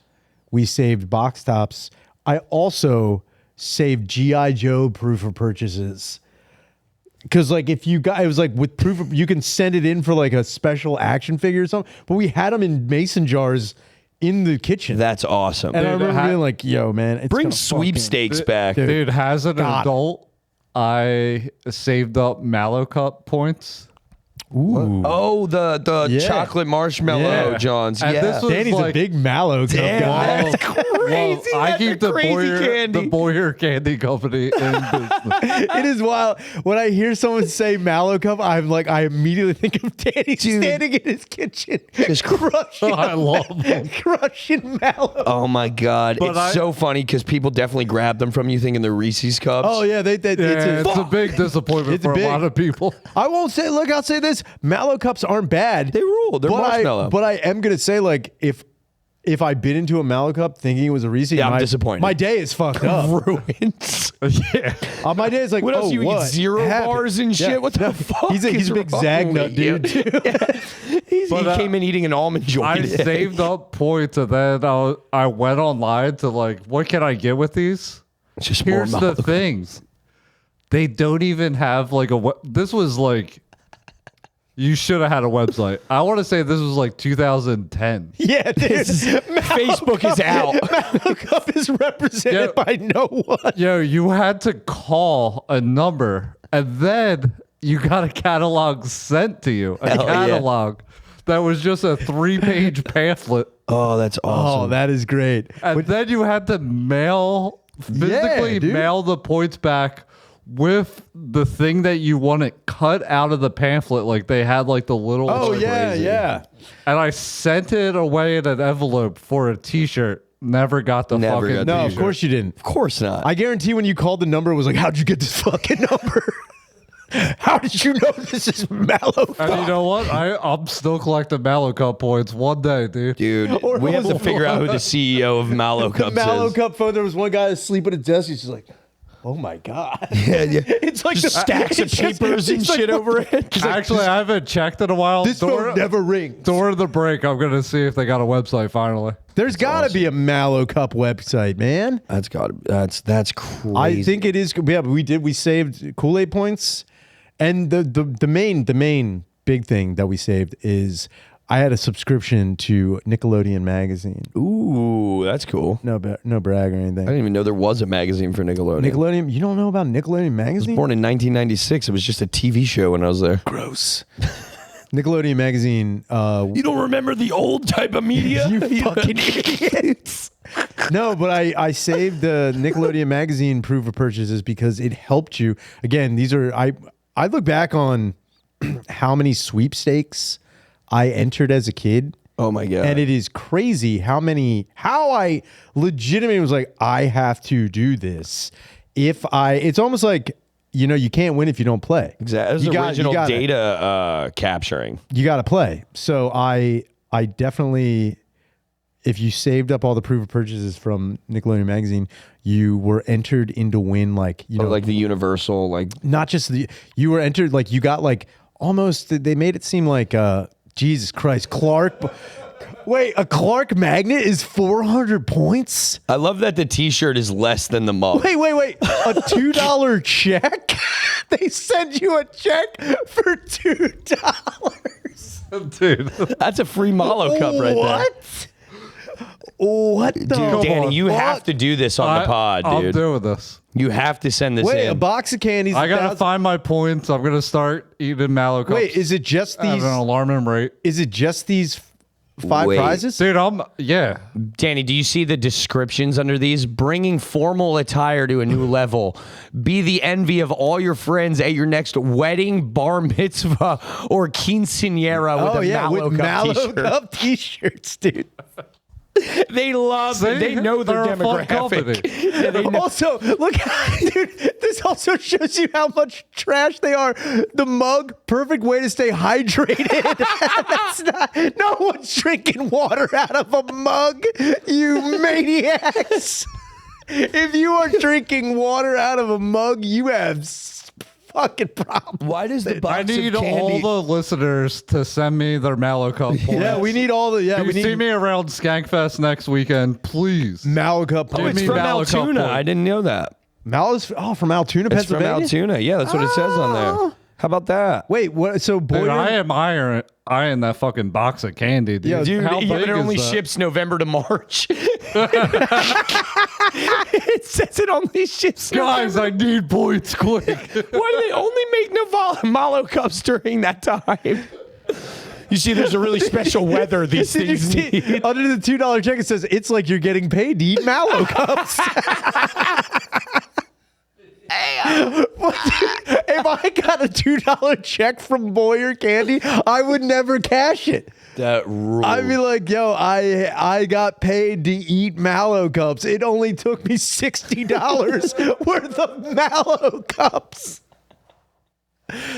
Speaker 1: we saved box tops. I also saved G.I. Joe proof of purchases. Because like if you got, it was like with proof of, you can send it in for like a special action figure or something. But we had them in mason jars in the kitchen.
Speaker 2: That's awesome.
Speaker 1: And I remember being like, yo, man. It's
Speaker 2: Bring sweepstakes back.
Speaker 3: Dude, as an adult, I saved up Mallow Cup points.
Speaker 1: Ooh.
Speaker 2: Oh, the chocolate marshmallow, Johns.
Speaker 3: And this was
Speaker 1: Danny's
Speaker 3: like,
Speaker 1: a big Mallow Cup guy.
Speaker 2: That's crazy.
Speaker 3: I
Speaker 2: That's
Speaker 3: keep
Speaker 2: a
Speaker 3: the
Speaker 2: crazy candy.
Speaker 3: Boyer Candy Company in business.
Speaker 1: It is wild. When I hear someone say Mallow Cup, I'm like, I immediately think of Danny standing in his kitchen, just crushing.
Speaker 3: I love them.
Speaker 1: Crushing Mallow.
Speaker 2: Oh my God. It's so funny because people definitely grab them from you thinking they're Reese's cups.
Speaker 1: Oh yeah,
Speaker 3: It's a big disappointment
Speaker 1: It's
Speaker 3: for
Speaker 1: big.
Speaker 3: a lot of people.
Speaker 1: I won't say. Look, I'll say this: Mallow Cups aren't bad.
Speaker 2: They rule. They're marshmallow.
Speaker 1: But I am gonna say, like, if I bit into a Mallow Cup thinking it was a Reese's,
Speaker 2: I'm disappointed.
Speaker 1: My day is fucked up.
Speaker 2: Ruins.
Speaker 3: Yeah.
Speaker 1: My day is like,
Speaker 2: What else? You eat
Speaker 1: what
Speaker 2: zero
Speaker 1: happened?
Speaker 2: bars and shit?
Speaker 1: Yeah.
Speaker 2: What the fuck?
Speaker 1: He's a big
Speaker 2: wrong
Speaker 1: zag nut
Speaker 2: with you?
Speaker 1: dude.
Speaker 2: He
Speaker 3: But,
Speaker 2: came in eating an almond joy.
Speaker 3: I saved up points and then I went online to like, what can I get with these?
Speaker 2: Just more
Speaker 3: Here's the
Speaker 2: Mallow.
Speaker 3: things. They don't even have like this was like, you should have had a website. I want to say this was like 2010.
Speaker 1: Yeah, dude.
Speaker 2: Facebook is out.
Speaker 1: Mallow Cup is represented by no one.
Speaker 3: Yo, you had to call a number and then you got a catalog sent to you. A
Speaker 2: Hell yeah.
Speaker 3: catalog that was just a 3-page pamphlet.
Speaker 2: Oh, that's awesome.
Speaker 1: Oh, that is great.
Speaker 3: And then you had to physically
Speaker 1: dude.
Speaker 3: mail the points back with the thing that you wanted cut out of the pamphlet. Like they had like the little.
Speaker 1: Oh yeah,
Speaker 2: crazy.
Speaker 1: yeah.
Speaker 3: And I sent it away in an envelope for a T-shirt. Never got the
Speaker 2: Never
Speaker 3: fucking
Speaker 2: got the
Speaker 1: No, of
Speaker 3: T-shirt.
Speaker 1: course you didn't.
Speaker 2: Of course not.
Speaker 1: I guarantee when you called the number, it was like, how'd you get this fucking number? How did you know this is Mallow Cup?
Speaker 3: And you know what? I'm still collecting Mallow Cup points one day, dude.
Speaker 2: Dude,
Speaker 1: Or
Speaker 2: we have to
Speaker 1: was-
Speaker 2: figure out who the CEO of Mallow
Speaker 1: The
Speaker 2: Cups
Speaker 1: Mallow
Speaker 2: is.
Speaker 1: Cup phone, there was one guy asleep at a desk. He's just like, oh my God.
Speaker 2: Yeah, yeah.
Speaker 1: It's like
Speaker 2: Just stacks of
Speaker 1: it's just-
Speaker 2: papers and
Speaker 1: it's like-
Speaker 2: shit over it.
Speaker 3: Actually, I haven't checked in a while.
Speaker 1: This phone never rings.
Speaker 3: During the break, I'm going to see if they got a website finally.
Speaker 1: There's got to be a Mallow Cup website, man.
Speaker 2: That's crazy.
Speaker 1: I think it is. Yeah, but we saved Kool-Aid points. And the main big thing that we saved is I had a subscription to Nickelodeon magazine.
Speaker 2: Ooh, that's cool.
Speaker 1: No brag or anything.
Speaker 2: I didn't even know there was a magazine for Nickelodeon.
Speaker 1: Nickelodeon, you don't know about Nickelodeon
Speaker 2: I was
Speaker 1: magazine?
Speaker 2: born in 1996. It was just a TV show when I was there.
Speaker 1: Gross. Nickelodeon magazine.
Speaker 2: You don't remember the old type of media?
Speaker 1: You fucking idiots. No, but I saved the Nickelodeon magazine proof of purchases because it helped you. Again, these are I look back on how many sweepstakes I entered as a kid.
Speaker 2: Oh my God.
Speaker 1: And it is crazy how I legitimately was like, I have to do this. It's almost like, you can't win if you don't play.
Speaker 2: Exactly.
Speaker 1: You got-
Speaker 2: Original
Speaker 1: you gotta-
Speaker 2: data capturing.
Speaker 1: You got to play. So I definitely, if you saved up all the proof of purchases from Nickelodeon magazine, you were entered into win like
Speaker 2: the universal, like
Speaker 1: not just you were entered like you got like almost they made it seem like Jesus Christ, Clark. Wait, a Clark magnet is 400 points?
Speaker 2: I love that the T-shirt is less than the mug.
Speaker 1: Wait. A $2 check? They send you a check for $2.
Speaker 3: Dude.
Speaker 2: That's a free Mallow Cup right there.
Speaker 1: What? What the?
Speaker 2: Dude, Danny, you
Speaker 1: fuck?
Speaker 2: have to do this on the pod,
Speaker 3: I'm
Speaker 2: dude.
Speaker 3: doing this.
Speaker 2: You have to send this
Speaker 1: Wait,
Speaker 2: in.
Speaker 1: a box of candies.
Speaker 3: I got to
Speaker 1: 1,000
Speaker 3: find my points. I'm going to start eating Mallow Cups.
Speaker 1: Wait, is it just
Speaker 3: at
Speaker 1: these?
Speaker 3: an alarming rate.
Speaker 1: Is it just these 5
Speaker 2: Wait.
Speaker 1: prizes?
Speaker 3: Dude, yeah.
Speaker 2: Danny, do you see the descriptions under these? Bringing formal attire to a new level. Be the envy of all your friends at your next wedding, bar mitzvah, or quinceañera with a Mallow Cup
Speaker 1: Mallow
Speaker 2: t-shirt.
Speaker 1: Cup t-shirts, dude.
Speaker 2: They love it. They know their
Speaker 3: they're a fun company.
Speaker 2: demographic. Yeah, they know.
Speaker 1: Also, look, dude, this also shows you how much trash they are. The mug, perfect way to stay hydrated. That's not, no one's drinking water out of a mug, you maniacs. If you are drinking water out of a mug, you have fucking problem.
Speaker 2: Why does the box
Speaker 3: I need
Speaker 2: of candy...
Speaker 3: all the listeners to send me their Mallow Cup points.
Speaker 1: Yeah, we need all the. Yeah,
Speaker 3: If
Speaker 1: we
Speaker 3: you see
Speaker 1: need
Speaker 3: me around Skankfest next weekend, please.
Speaker 1: Mallow Cup.
Speaker 2: Oh, it's
Speaker 3: me
Speaker 2: from
Speaker 3: Mallow Cup
Speaker 2: Altoona.
Speaker 3: point.
Speaker 2: I didn't know that.
Speaker 1: Mallow's from Altoona,
Speaker 2: It's from
Speaker 1: Pennsylvania.
Speaker 2: Altoona. Yeah, that's what it says on there. How about that?
Speaker 1: Wait, what? So
Speaker 3: Dude,
Speaker 1: Boyer.
Speaker 3: I am eyeing that fucking box of candy, dude.
Speaker 1: Yeah,
Speaker 2: Dude,
Speaker 3: How
Speaker 2: yeah,
Speaker 3: big
Speaker 2: but it only
Speaker 3: is that?
Speaker 2: ships November to March. It says it only ships
Speaker 3: Guys, I need points quick.
Speaker 2: Why do they only make Mallow cups during that time? You see, there's a really special weather these
Speaker 1: Did you
Speaker 2: things
Speaker 1: see-
Speaker 2: need.
Speaker 1: under the $2 check, it says it's like you're getting paid to eat Mallow cups. If I got a $2 check from Boyer Candy, I would never cash it.
Speaker 2: That rule.
Speaker 1: I'd be like, yo, I got paid to eat Mallow cups. It only took me $60 worth of Mallow cups.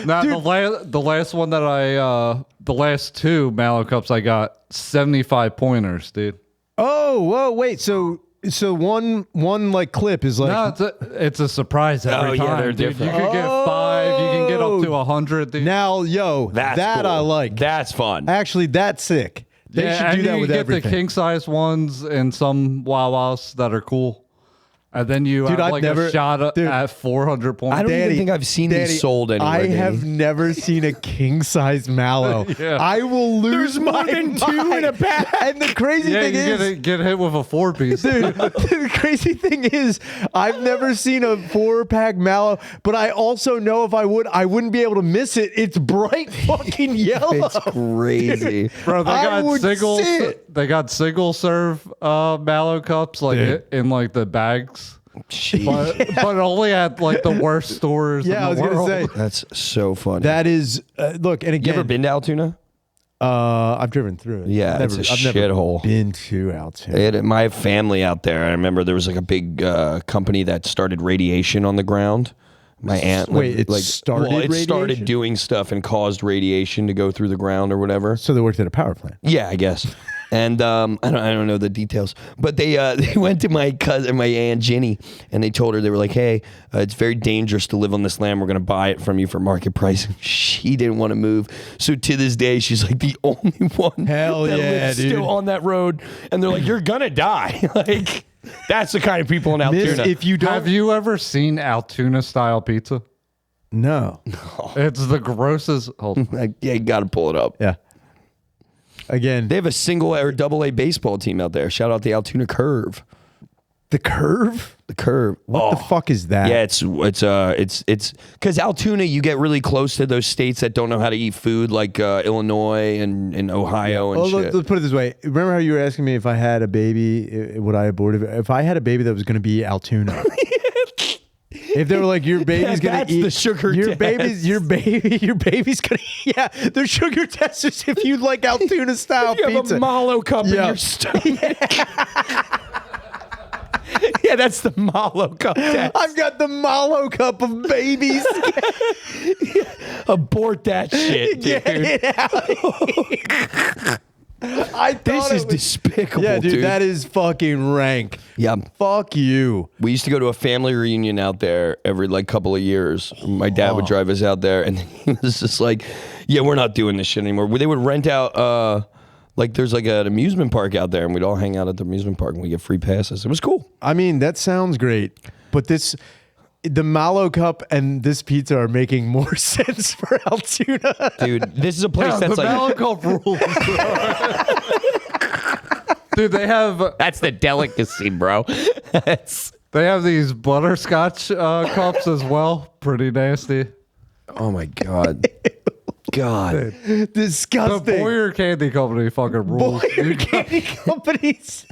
Speaker 3: Now the last one that the last two Mallow Cups I got 75 pointers, dude.
Speaker 1: Oh, whoa, wait. So one like clip is like
Speaker 3: No, it's a surprise every
Speaker 2: yeah,
Speaker 3: time.
Speaker 2: they're
Speaker 3: Dude.
Speaker 2: different.
Speaker 3: You can get 5, you can get up to 100. Dude.
Speaker 1: now, yo,
Speaker 2: That's
Speaker 1: that
Speaker 2: cool.
Speaker 1: I like.
Speaker 2: That's fun.
Speaker 1: Actually, that's sick. They
Speaker 3: Yeah,
Speaker 1: should
Speaker 3: and
Speaker 1: do that
Speaker 3: you
Speaker 1: with
Speaker 3: get
Speaker 1: everything.
Speaker 3: the king size ones and some Wawas that are cool. And then you
Speaker 1: Dude,
Speaker 3: have
Speaker 1: I've
Speaker 3: like
Speaker 1: never-
Speaker 3: a shot
Speaker 1: dude,
Speaker 3: at 400 points.
Speaker 2: I don't even think I've seen
Speaker 1: Daddy,
Speaker 2: these sold anywhere.
Speaker 1: I
Speaker 2: Danny.
Speaker 1: have never seen a king size mallow.
Speaker 3: Yeah.
Speaker 1: I will lose
Speaker 2: There's more
Speaker 1: my
Speaker 2: than two
Speaker 1: mind.
Speaker 2: in a bag.
Speaker 1: And the crazy
Speaker 3: yeah,
Speaker 1: thing
Speaker 3: you
Speaker 1: is,
Speaker 3: get hit with a 4-piece.
Speaker 1: dude, the crazy thing is, I've never seen a 4-pack mallow, but I also know if I wouldn't be able to miss it. It's bright fucking yellow.
Speaker 2: It's crazy.
Speaker 3: Bro, they
Speaker 1: I
Speaker 3: got
Speaker 1: would
Speaker 3: single.
Speaker 1: see it.
Speaker 3: They got single serve Mallow Cups like
Speaker 1: Dude.
Speaker 3: in like the bags,
Speaker 2: Jeez.
Speaker 3: but only at like the worst stores.
Speaker 1: Yeah, I
Speaker 3: in
Speaker 1: was
Speaker 3: the
Speaker 1: gonna
Speaker 3: world.
Speaker 1: say
Speaker 2: That's so funny.
Speaker 1: that is look. And
Speaker 2: you
Speaker 1: again,
Speaker 2: ever been to Altoona?
Speaker 1: I've driven through it.
Speaker 2: Yeah,
Speaker 1: I've
Speaker 2: it's a
Speaker 1: I've never
Speaker 2: shithole.
Speaker 1: been to Altoona.
Speaker 2: They had my family out there. I remember there was like a big company that started radiation on the ground. My aunt,
Speaker 1: Wait, it started
Speaker 2: it started
Speaker 1: radiation?
Speaker 2: doing stuff and caused radiation to go through the ground or whatever.
Speaker 1: So they worked at a power plant.
Speaker 2: Yeah, I guess. And I don't know the details, but they went to my cousin, my aunt Ginny, and they told her, they were like, "Hey, it's very dangerous to live on this land. We're going to buy it from you for market price." She didn't want to move, so to this day, she's like the only one
Speaker 1: Hell
Speaker 2: that
Speaker 1: yeah,
Speaker 2: lives
Speaker 1: dude.
Speaker 2: still on that road. And they're like, "You're gonna die." Like that's the kind of people in
Speaker 1: Miss,
Speaker 2: Altoona.
Speaker 1: if you don't,
Speaker 3: Have you ever seen Altoona style pizza?
Speaker 1: no,
Speaker 3: It's the grossest. Hold on.
Speaker 2: Like, yeah, you got to pull it up.
Speaker 1: yeah. Again,
Speaker 2: They have a single or double A baseball team out there. Shout out the Altoona Curve.
Speaker 1: the curve.
Speaker 2: The Curve.
Speaker 1: What the fuck is that?
Speaker 2: Yeah, it's because Altoona, you get really close to those states that don't know how to eat food, like Illinois and Ohio and
Speaker 1: Oh,
Speaker 2: shit.
Speaker 1: let's put it this way. Remember how you were asking me if I had a baby, would I abort it? If I had a baby that was going to be Altoona. If they were like, your baby's gonna
Speaker 2: that's
Speaker 1: eat
Speaker 2: the sugar
Speaker 1: your
Speaker 2: test.
Speaker 1: baby's gonna yeah, the sugar test is if you like Altoona style
Speaker 2: You
Speaker 1: pizza.
Speaker 2: have a Malo cup in
Speaker 1: Yeah.
Speaker 2: your stomach. Yeah, that's the Malo cup test.
Speaker 1: I've got the Mallow cup of babies.
Speaker 2: Abort that shit,
Speaker 1: Get
Speaker 2: dude.
Speaker 1: it out of here. I thought
Speaker 2: This
Speaker 1: it
Speaker 2: is
Speaker 1: was-
Speaker 2: despicable,
Speaker 1: Yeah, dude,
Speaker 2: dude.
Speaker 1: that is fucking rank.
Speaker 2: Yeah.
Speaker 1: Fuck you.
Speaker 2: We used to go to a family reunion out there every like couple of years. My dad would drive us out there, and he was just like, "Yeah, we're not doing this shit anymore." They would rent out, like, there's like an amusement park out there, and we'd all hang out at the amusement park, and we get free passes. It was cool.
Speaker 1: I mean, that sounds great, but the Mallow cup and this pizza are making more sense for Altoona.
Speaker 2: Dude, this is a place
Speaker 3: The
Speaker 2: that's like
Speaker 3: Mallow Cup rules. Dude, they have
Speaker 2: that's the delicacy, bro.
Speaker 3: they have these butterscotch cups as well. Pretty nasty.
Speaker 2: Oh my god, God.
Speaker 3: The
Speaker 1: Disgusting.
Speaker 3: Boyer Candy Company fucking rules.
Speaker 1: Boyer candy companies.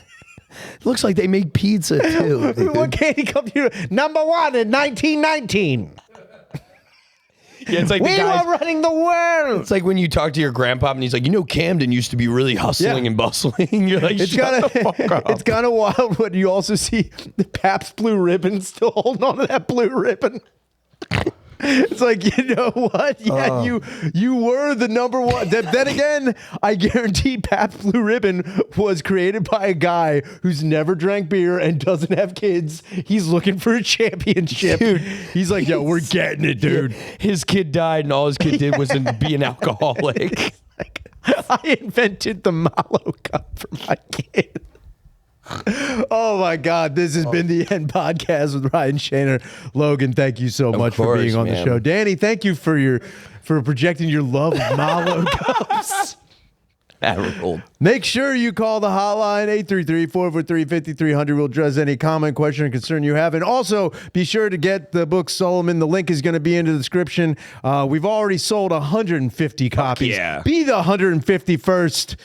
Speaker 2: Looks like they make pizza too.
Speaker 1: What candy company? Number one in 1919.
Speaker 2: Yeah, it's like
Speaker 1: We
Speaker 2: the guys,
Speaker 1: were running the world.
Speaker 2: it's like when you talk to your grandpa and he's like, Camden used to be really hustling
Speaker 1: Yeah.
Speaker 2: and bustling. You're like,
Speaker 1: It's
Speaker 2: shut
Speaker 1: kind
Speaker 2: the fuck up.
Speaker 1: it's kind of wild when you also see the Pabst Blue Ribbon still holding on to that blue ribbon. It's like, you know what? Yeah, you were the number one. Then again, I guarantee Pabst Blue Ribbon was created by a guy who's never drank beer and doesn't have kids. He's looking for a championship.
Speaker 2: Dude,
Speaker 1: he's like, yo, we're getting it, dude.
Speaker 2: His kid died, and all his kid did was be an alcoholic.
Speaker 1: I invented the Mallow Cup for my kid. Oh my God, this has been the End Podcast with Ryan Shaner. Logan, thank you so much for being on the show. Danny, thank you for projecting your love of Mallow Cups. Make sure you call the hotline 833-443-5300. We'll address any comment, question, or concern you have. And also, be sure to get the book Solomon. The link is going to be in the description. We've already sold 150 copies.
Speaker 2: Yeah.
Speaker 1: Be the 151st.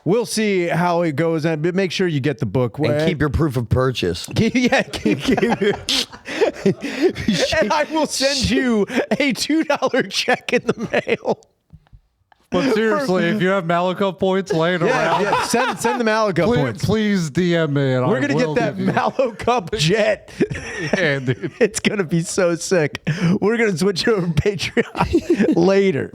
Speaker 1: We'll see how it goes, but make sure you get the book.
Speaker 2: And keep your proof of purchase.
Speaker 1: Yeah, keep and I will send you a $2 check in the mail.
Speaker 3: But seriously, if you have Mallow Cup points laying around,
Speaker 1: send the Mallow Cup points.
Speaker 3: Please DM me. And
Speaker 1: We're going to get that Mallow Cup jet.
Speaker 3: Yeah, dude.
Speaker 1: It's going to be so sick. We're going to switch over to Patreon later.